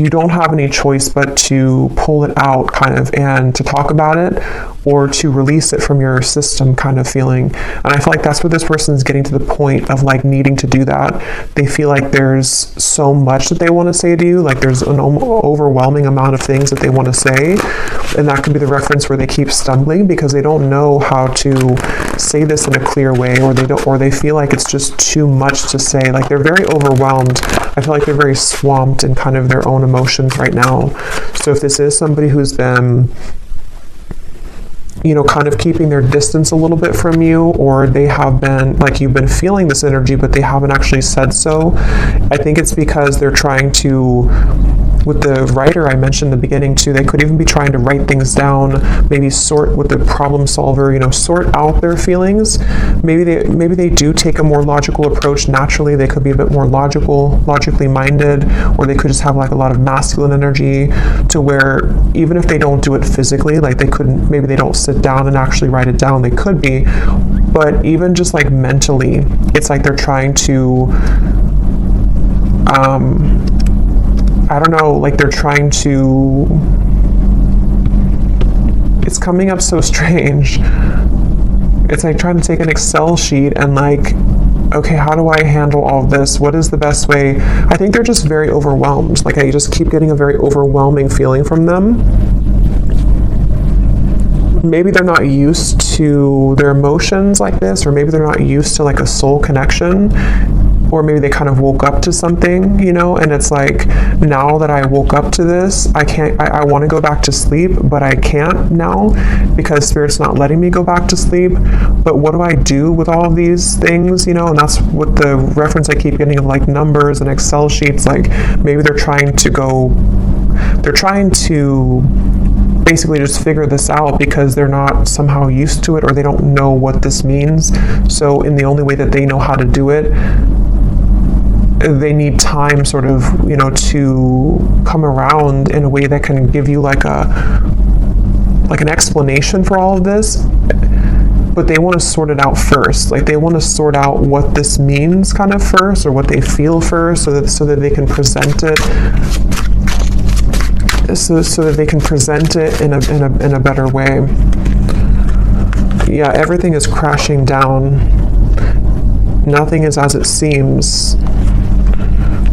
don't have any choice but to pull it out, kind of, and to talk about it, or to release it from your system, kind of feeling. And I feel like that's what this person is getting to the point of, like, needing to do that. They feel like there's so much that they want to say to you, like there's an overwhelming amount of things that they want to say, and that could be the reference where they keep stumbling because they don't know how to say this in a clear way, or they feel like it's just too much to say. Like, they're very overwhelmed. I feel like they're very swamped in kind of their own emotions right now. So if this is somebody who's been kind of keeping their distance a little bit from you, or they have been, like, you've been feeling this energy, but they haven't actually said so. I think it's because they're trying to, with the writer I mentioned in the beginning too, they could even be trying to write things down, maybe sort with the problem solver, sort out their feelings. Maybe they do take a more logical approach naturally. They could be a bit more logically minded, or they could just have like a lot of masculine energy to where even if they don't do it physically, like maybe they don't sit down and actually write it down. They could be, but even just like mentally, it's like they're trying to, I don't know, like they're trying to, it's coming up so strange. It's like trying to take an Excel sheet and like, okay, how do I handle all of this? What is the best way? I think they're just very overwhelmed. Like I just keep getting a very overwhelming feeling from them. Maybe they're not used to their emotions like this, or maybe they're not used to like a soul connection, or maybe they kind of woke up to something, and it's like, now that I woke up to this, I want to go back to sleep, but I can't now because Spirit's not letting me go back to sleep. But what do I do with all of these things, and that's what the reference I keep getting of like numbers and Excel sheets. Like maybe they're trying to basically just figure this out because they're not somehow used to it, or they don't know what this means. So in the only way that they know how to do it, they need time sort of, to come around in a way that can give you like an explanation for all of this. But they want to sort it out first. Like they want to sort out what this means kind of first, or what they feel first, so that they can present it. So that they can present it in a better way. Yeah, everything is crashing down. Nothing is as it seems.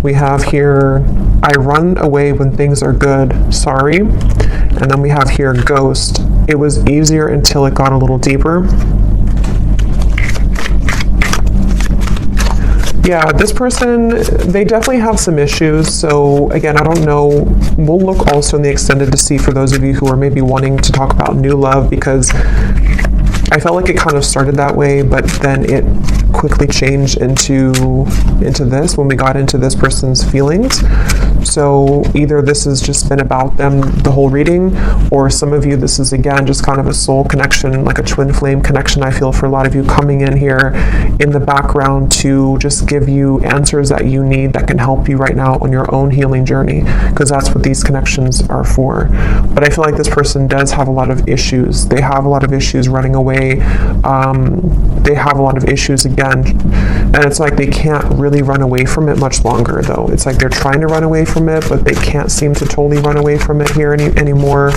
We have here, I run away when things are good, sorry. And then we have here, ghost. It was easier until it got a little deeper. Yeah, this person, they definitely have some issues. So again, I don't know. We'll look also in the extended to see for those of you who are maybe wanting to talk about new love, because I felt like it kind of started that way, but then it quickly changed into this when we got into this person's feelings. So either this has just been about them the whole reading, or some of you, this is again just kind of a soul connection, like a twin flame connection. I feel for a lot of you coming in here in the background to just give you answers that you need, that can help you right now on your own healing journey, because that's what these connections are for. But I feel like this person does have a lot of issues. They have a lot of issues running away. They have a lot of issues again, and it's like they can't really run away from it much longer though. It's like they're trying to run away from it, but they can't seem to totally run away from it here anymore.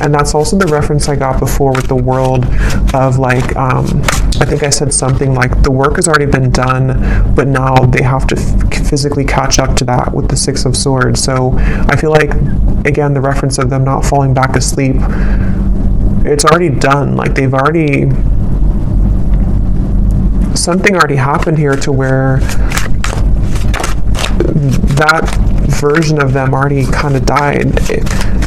And that's also the reference I got before with the world of like, I think I said something like the work has already been done, but now they have to physically catch up to that with the Six of Swords. So I feel like, again, the reference of them not falling back asleep, it's already done. Like something already happened here to where that version of them already kind of died.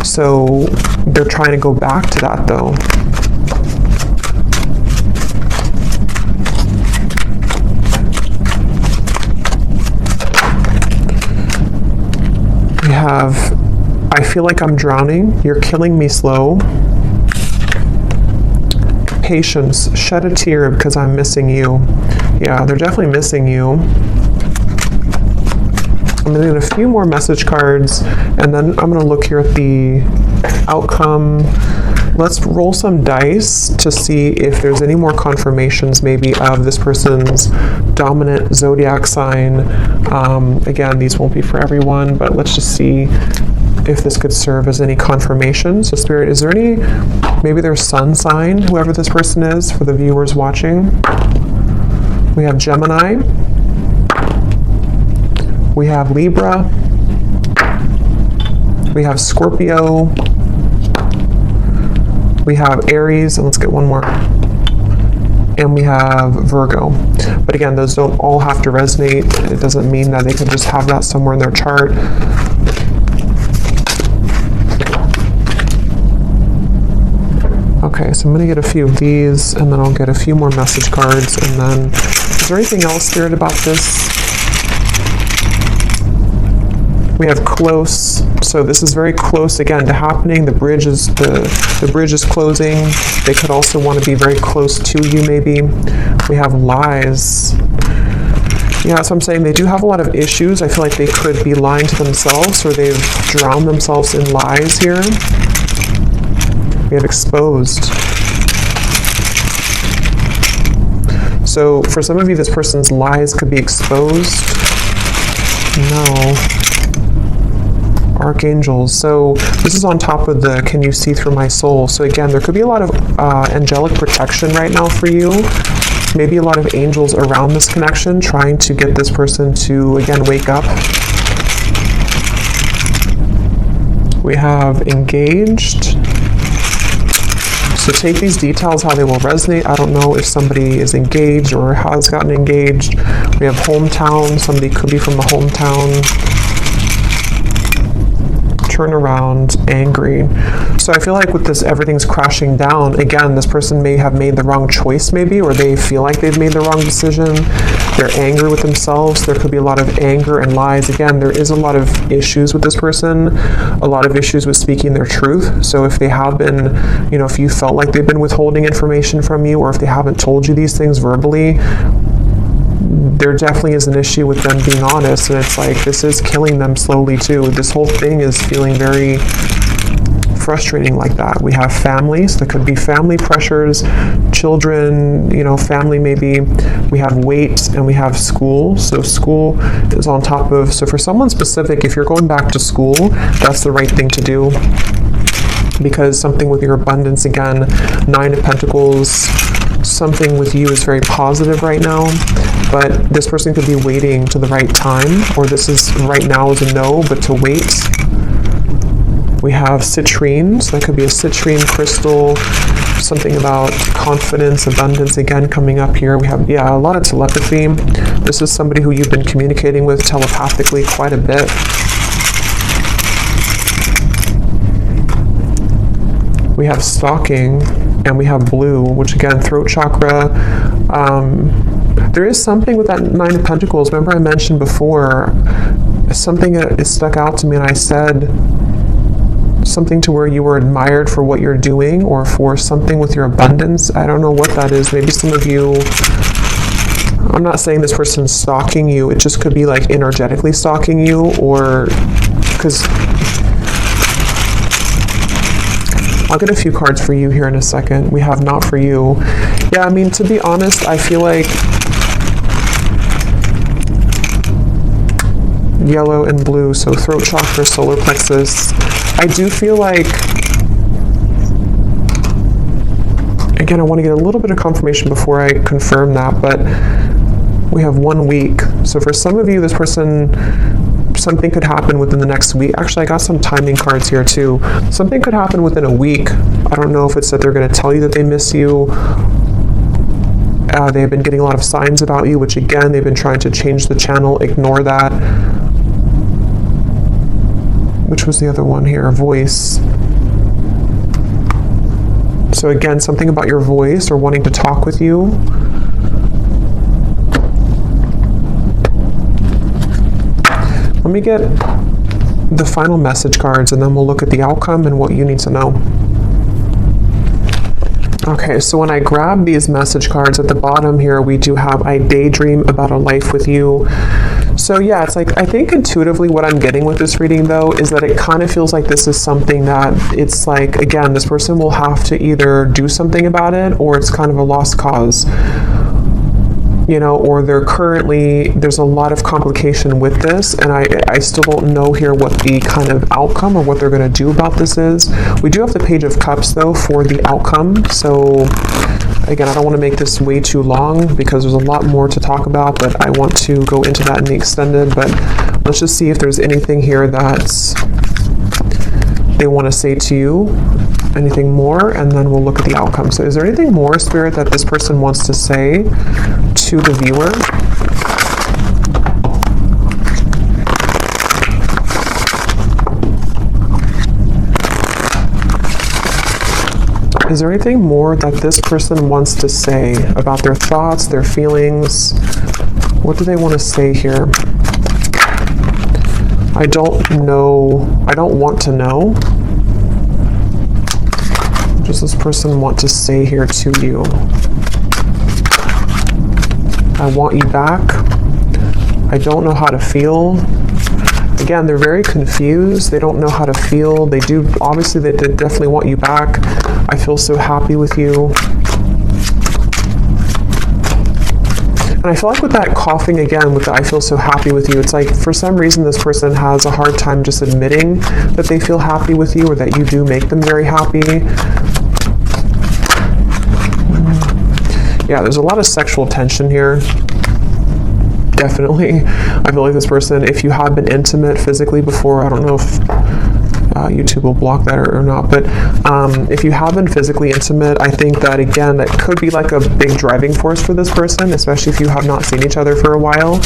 So they're trying to go back to that though. We have, I feel like I'm drowning. You're killing me slow. Patience, shed a tear because I'm missing you. Yeah, they're definitely missing you. I'm going to get a few more message cards, and then I'm going to look here at the outcome. Let's roll some dice to see if there's any more confirmations maybe of this person's dominant zodiac sign. Again, these won't be for everyone, but let's just see if this could serve as any confirmation. So Spirit, is there any, maybe their sun sign, whoever this person is, for the viewers watching? We have Gemini. We have Libra. We have Scorpio. We have Aries, and let's get one more. And we have Virgo. But again, those don't all have to resonate. It doesn't mean that they could just have that somewhere in their chart. Okay, so I'm going to get a few of these, and then I'll get a few more message cards, and then, is there anything else, Spirit, about this? We have close, so this is very close again to happening. The bridge is closing. They could also want to be very close to you, maybe. We have lies. Yeah, that's what I'm saying. They do have a lot of issues. I feel like they could be lying to themselves, or they've drowned themselves in lies here. We have exposed. So for some of you, this person's lies could be exposed. No. Archangels. So this is on top of the can you see through my soul. So again, there could be a lot of angelic protection right now for you. Maybe a lot of angels around this connection trying to get this person to, again, wake up. We have engaged. So take these details, how they will resonate. I don't know if somebody is engaged or has gotten engaged. We have hometown. Somebody could be from the hometown. Turn around, angry. So I feel like with this, everything's crashing down. Again, this person may have made the wrong choice maybe, or they feel like they've made the wrong decision. They're angry with themselves. There could be a lot of anger and lies. Again, there is a lot of issues with this person, a lot of issues with speaking their truth. So if they have been, if you felt like they've been withholding information from you, or if they haven't told you these things verbally, there definitely is an issue with them being honest, and it's like this is killing them slowly too. This whole thing is feeling very frustrating like that. We have families. There could be family pressures, children, family maybe. We have weight, and we have school. So school is on top of, so for someone specific, if you're going back to school, that's the right thing to do, because something with your abundance, again, 9 of Pentacles, something with you is very positive right now, but this person could be waiting to the right time, or this is right now is a no, but to wait. We have citrine, so that could be a citrine crystal, something about confidence, abundance, again, coming up here. We have, a lot of telepathy. This is somebody who you've been communicating with telepathically quite a bit. We have stalking, and we have blue, which again, throat chakra. There is something with that 9 of Pentacles. Remember I mentioned before, something that stuck out to me, and I said something to where you were admired for what you're doing, or for something with your abundance. I don't know what that is. Maybe some of you, I'm not saying this person's stalking you. It just could be like energetically stalking you, or because I'll get a few cards for you here in a second. We have not for you. Yeah, I mean, to be honest, I feel like yellow and blue, so throat chakra, solar plexus. I do feel like, again, I want to get a little bit of confirmation before I confirm that, but we have 1 week. So for some of you, this person, something could happen within the next week. Actually, I got some timing cards here too. Something could happen within a week. I don't know if it's that they're going to tell you that they miss you. They've been getting a lot of signs about you, which again, they've been trying to change the channel. Ignore that. Which was the other one here? Voice. So again, something about your voice, or wanting to talk with you. Let me get the final message cards, and then we'll look at the outcome and what you need to know. Okay, so when I grab these message cards at the bottom here, we do have I daydream about a life with you. So yeah, it's like, I think intuitively what I'm getting with this reading though is that it kind of feels like this is something that it's like, again, this person will have to either do something about it, or it's kind of a lost cause. Or there's a lot of complication with this, and I still don't know here what the kind of outcome or what they're going to do about this is. We do have the Page of Cups, though, for the outcome. So, again, I don't want to make this way too long because there's a lot more to talk about, but I want to go into that in the extended. But let's just see if there's anything here that they want to say to you. Anything more, and then we'll look at the outcome. So is there anything more, Spirit, that this person wants to say to the viewer? Is there anything more that this person wants to say about their thoughts, their feelings? What do they want to say here? I don't know. I don't want to know. What does this person want to say here to you? I want you back. I don't know how to feel. Again, they're very confused. They don't know how to feel. They do, obviously, they definitely want you back. I feel so happy with you. And I feel like with that coughing again, with the I feel so happy with you, it's like for some reason this person has a hard time just admitting that they feel happy with you or that you do make them very happy. Yeah, there's a lot of sexual tension here. Definitely. I feel like this person, if you have been intimate physically before, I don't know if YouTube will block that or not, but if you have been physically intimate, I think that again, that could be like a big driving force for this person, especially if you have not seen each other for a while.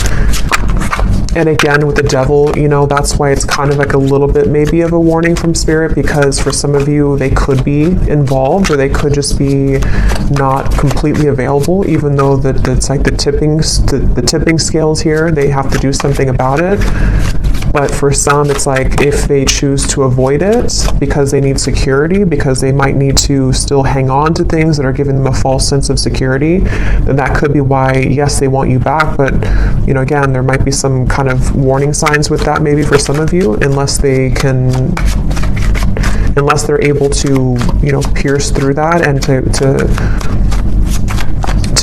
And again, with the devil, you know, that's why it's kind of like a little bit maybe of a warning from spirit, because for some of you, they could be involved or they could just be not completely available, even though that it's like the tipping scales here, they have to do something about it. But for some, it's like if they choose to avoid it because they need security, because they might need to still hang on to things that are giving them a false sense of security, then that could be why, yes, they want you back. But, you know, again, there might be some kind of warning signs with that maybe for some of you, unless they're able to, you know, pierce through that and to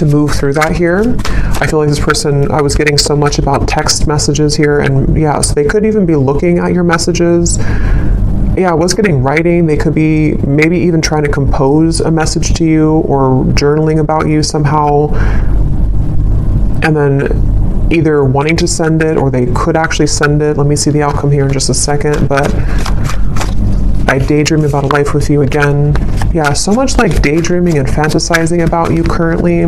move through that here. I feel like this person, I was getting so much about text messages here, and yeah, so they could even be looking at your messages. Yeah, I was getting writing. They could be maybe even trying to compose a message to you or journaling about you somehow, and then either wanting to send it or they could actually send it. Let me see the outcome here in just a second, but I daydream about a life with you again. Yeah, so much like daydreaming and fantasizing about you currently.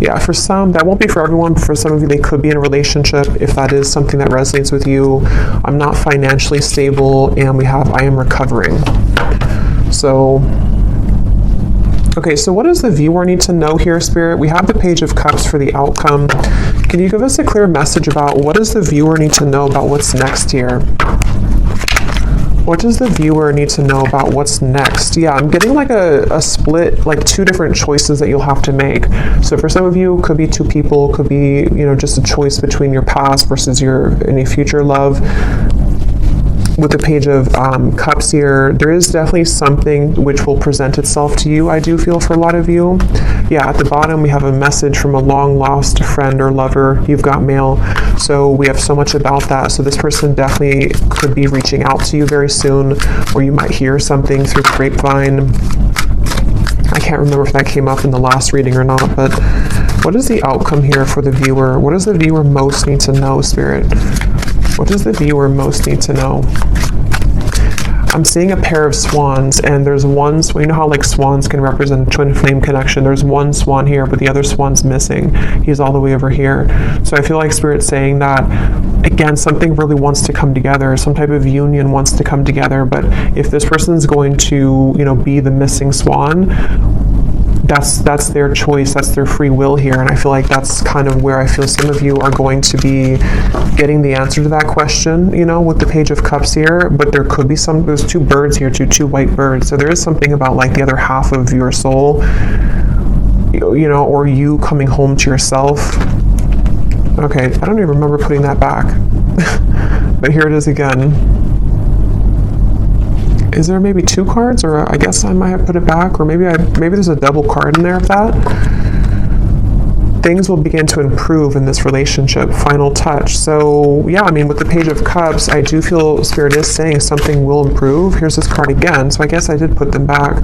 Yeah, for some, that won't be for everyone. For some of you, they could be in a relationship. If that is something that resonates with you, I'm not financially stable, and we have I am recovering. So, okay, so what does the viewer need to know here, Spirit? We have the Page of Cups for the outcome. Can you give us a clear message about what does the viewer need to know about what's next here? What does the viewer need to know about what's next? Yeah, I'm getting like a split, like two different choices that you'll have to make. So for some of you, it could be two people, could be, you know, just a choice between your past versus your any future love. With the Page of Cups here, there is definitely something which will present itself to you, I do feel, for a lot of you. Yeah, at the bottom we have a message from a long lost friend or lover. You've got mail. So we have so much about that. So this person definitely could be reaching out to you very soon, or you might hear something through the grapevine. I can't remember if that came up in the last reading or not, but what is the outcome here for the viewer? What does the viewer most need to know, Spirit? What does the viewer most need to know? I'm seeing a pair of swans, and there's one, well, you know how like swans can represent a twin flame connection. There's one swan here, but the other swan's missing. He's all the way over here. So I feel like Spirit's saying that, again, something really wants to come together. Some type of union wants to come together. But if this person's going to, you know, be the missing swan, that's their choice, that's their free will here. And I feel like that's kind of where I feel some of you are going to be getting the answer to that question, you know, with the Page of Cups here. But there could be there's two birds here, two white birds. So there is something about like the other half of your soul, you know, or you coming home to yourself. Okay, I don't even remember putting that back. But here it is again. Is there maybe two cards, or I guess I might have put it back, or maybe there's a double card in there of that. Things will begin to improve in this relationship. Final touch. So yeah, I mean, with the Page of Cups, I do feel Spirit is saying something will improve. Here's this card again. So I guess I did put them back.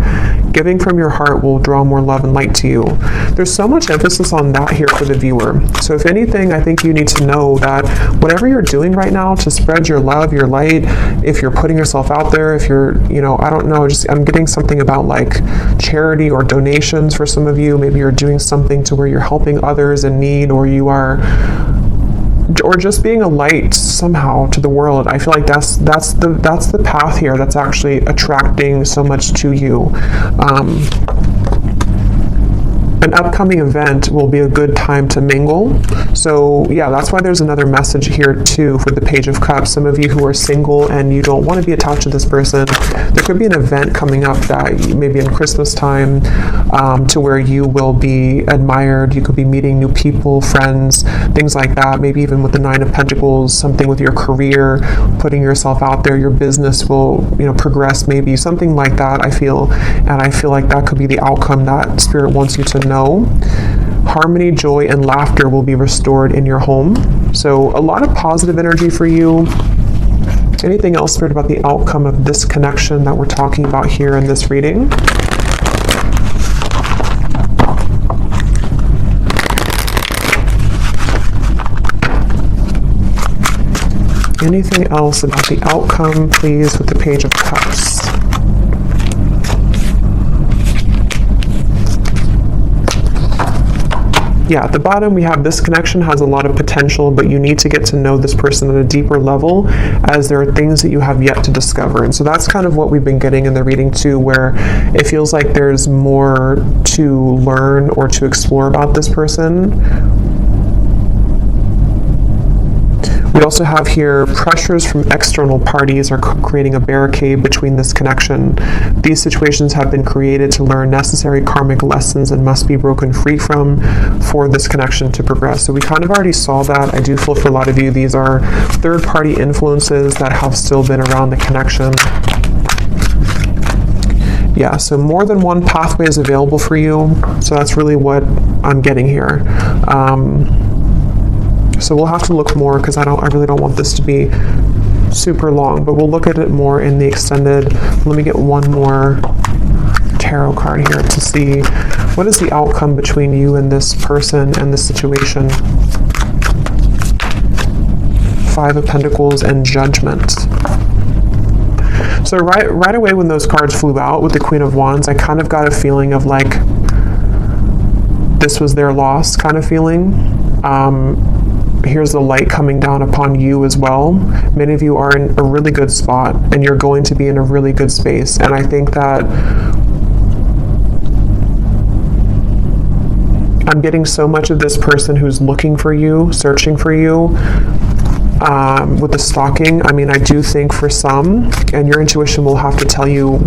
Giving from your heart will draw more love and light to you. There's so much emphasis on that here for the viewer. So if anything, I think you need to know that whatever you're doing right now to spread your love, your light, if you're putting yourself out there, if you're, you know, I don't know, just I'm getting something about like charity or donations for some of you. Maybe you're doing something to where you're helping others in need, or you are or just being a light somehow to the world. I feel like that's the path here that's actually attracting so much to you. An upcoming event will be a good time to mingle. So yeah, that's why there's another message here too for the Page of Cups. Some of you who are single and you don't want to be attached to this person, there could be an event coming up that maybe in Christmas time, to where you will be admired. You could be meeting new people, friends, things like that. Maybe even with the Nine of Pentacles, something with your career, putting yourself out there, your business will, progress, maybe something like that, I feel. And I feel like that could be the outcome that Spirit wants you to know. Harmony, joy, and laughter will be restored in your home. So a lot of positive energy for you. Anything else, Spirit, about the outcome of this connection that we're talking about here in this reading? Anything else about the outcome, please, with the Page of Cups? Yeah, at the bottom we have this connection has a lot of potential, but you need to get to know this person at a deeper level, as there are things that you have yet to discover. And so that's kind of what we've been getting in the reading too, where it feels like there's more to learn or to explore about this person. We also have here pressures from external parties are creating a barricade between this connection. These situations have been created to learn necessary karmic lessons and must be broken free from for this connection to progress. So we kind of already saw that. I do feel for a lot of you, these are third-party influences that have still been around the connection. Yeah, so more than one pathway is available for you. So that's really what I'm getting here. So we'll have to look more, because I really don't want this to be super long, but we'll look at it more in the extended. Let me get one more tarot card here to see what is the outcome between you and this person and this situation. Five of Pentacles and Judgment. So right away when those cards flew out with the Queen of Wands, I kind of got a feeling of like this was their loss kind of feeling. Here's the light coming down upon you as well. Many of you are in a really good spot, and you're going to be in a really good space. And I think that I'm getting so much of this person who's looking for you, searching for you. With the stalking, I mean, I do think for some, and your intuition will have to tell you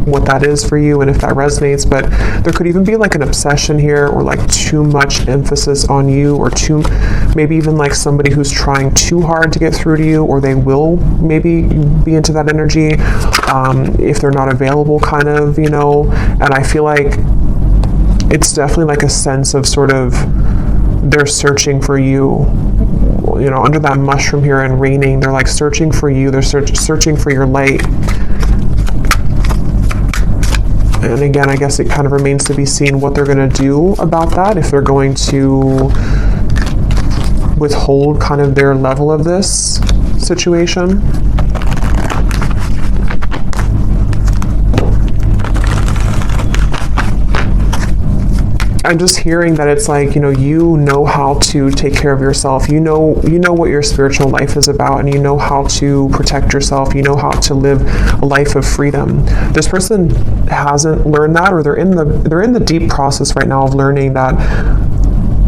what that is for you and if that resonates, but there could even be like an obsession here, or like too much emphasis on you, or maybe even like somebody who's trying too hard to get through to you, or they will maybe be into that energy if they're not available, kind of, and I feel like it's definitely like a sense of sort of they're searching for you. Under that mushroom here and raining, they're like searching for you. They're searching for your light. And again, I guess it kind of remains to be seen what they're going to do about that. If they're going to withhold kind of their level of this situation. I'm just hearing that it's like, you know how to take care of yourself. You know what your spiritual life is about, and you know how to protect yourself. You know how to live a life of freedom. This person hasn't learned that, or they're in the deep process right now of learning that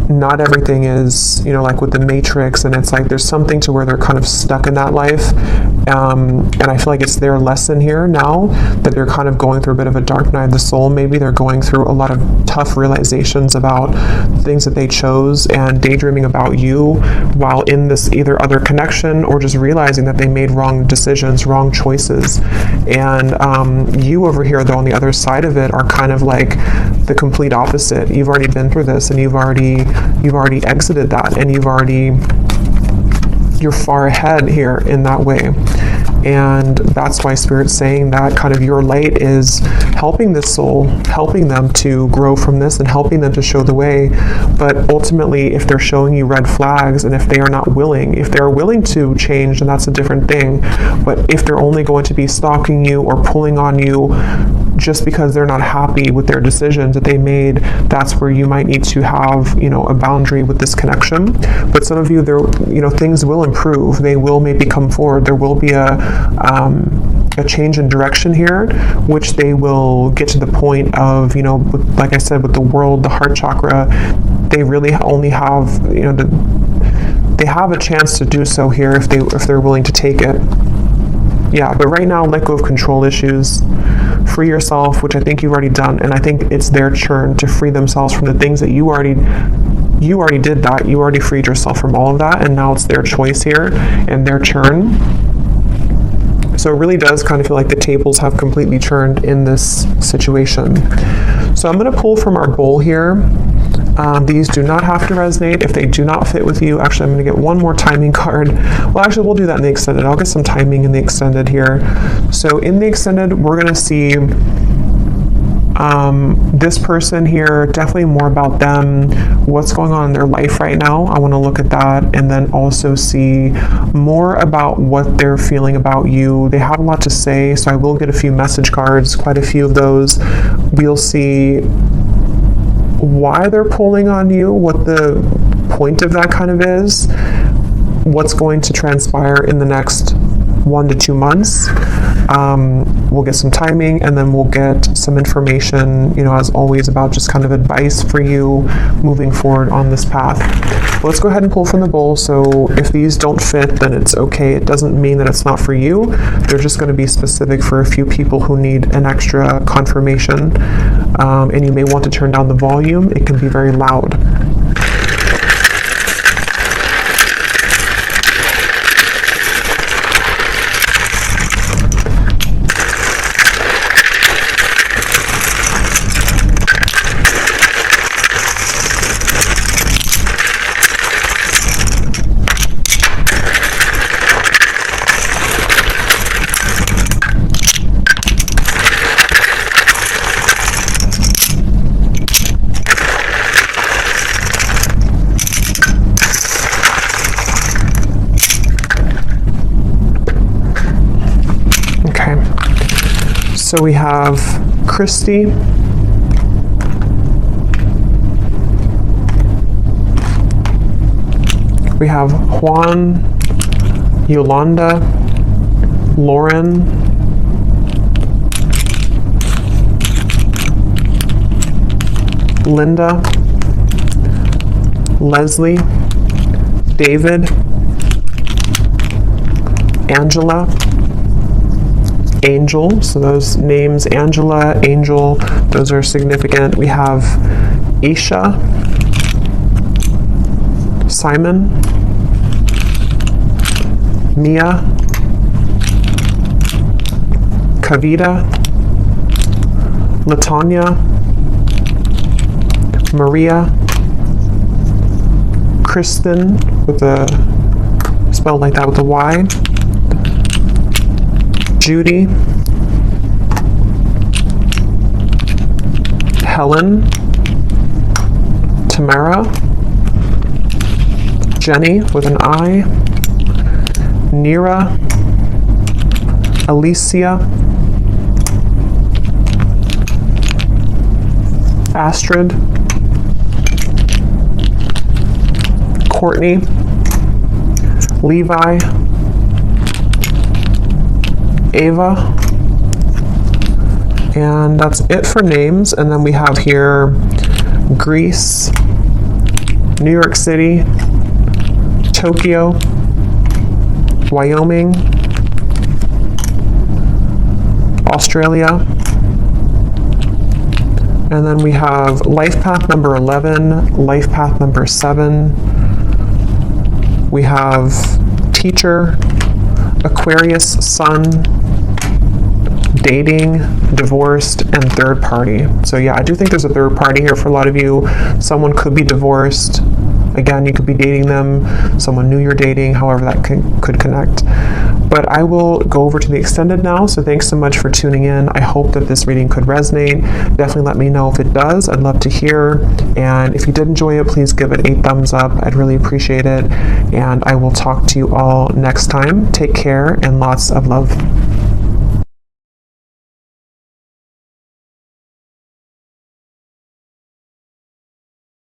not everything is, like with the Matrix, and it's like there's something to where they're kind of stuck in that life. And I feel like it's their lesson here now that they're kind of going through a bit of a dark night of the soul. Maybe they're going through a lot of tough realizations about things that they chose, and daydreaming about you while in this either other connection, or just realizing that they made wrong decisions, wrong choices. And you over here, though, on the other side of it, are kind of like the complete opposite. You've already been through this, and you've already exited that, and you're far ahead here in that way. And that's why Spirit's saying that kind of your light is helping this soul, helping them to grow from this and helping them to show the way. But ultimately, if they're showing you red flags and if they are not willing, if they're willing to change, then that's a different thing. But if they're only going to be stalking you or pulling on you just because they're not happy with their decisions that they made, that's where you might need to have, a boundary with this connection. But some of you, things will improve. They will maybe come forward. There will be a change in direction here, which they will get to the point of, like I said, with the world, the heart chakra, they really only have, they have a chance to do so here if they're willing to take it. Yeah, but right now, let go of control issues. Free yourself, which I think you've already done, and I think it's their turn to free themselves from the things that you already did that. You already freed yourself from all of that, and now it's their choice here and their turn. So it really does kind of feel like the tables have completely turned in this situation. So I'm going to pull from our bowl here. These do not have to resonate if they do not fit with you. Actually, I'm going to get one more timing card. Well, actually, we'll do that in the extended. I'll get some timing in the extended here. So in the extended, we're going to see this person here, definitely more about them, what's going on in their life right now. I want to look at that and then also see more about what they're feeling about you. They have a lot to say, so I will get a few message cards, quite a few of those. We'll see why they're pulling on you, what the point of that kind of is, what's going to transpire in the next 1 to 2 months. We'll get some timing, and then we'll get some information, as always, about just kind of advice for you moving forward on this path. Let's go ahead and pull from the bowl. So if these don't fit, then it's okay. It doesn't mean that it's not for you. They're just going to be specific for a few people who need an extra confirmation. And you may want to turn down the volume. It can be very loud. So we have Christy, we have Juan, Yolanda, Lauren, Linda, Leslie, David, Angela, Angel. So those names, Angela, Angel, those are significant. We have Isha, Simon, Mia, Kavita, Latanya, Maria, Kristen, with a spelled like that with a Y, Judy, Helen, Tamara, Jenny with an I, Nira, Alicia, Astrid, Courtney, Levi, Ava, and that's it for names. And then we have here Greece, New York City, Tokyo, Wyoming, Australia, and then we have life path number 11, life path number 7. We have teacher, Aquarius, sun, dating, divorced, and third party. So yeah, I do think there's a third party here for a lot of you. Someone could be divorced. Again, you could be dating them, someone new you're dating, however that could connect. But I will go over to the extended now, so thanks so much for tuning in. I hope that this reading could resonate. Definitely let me know if it does. I'd love to hear. And if you did enjoy it, please give it a thumbs up. I'd really appreciate it. And I will talk to you all next time. Take care and lots of love.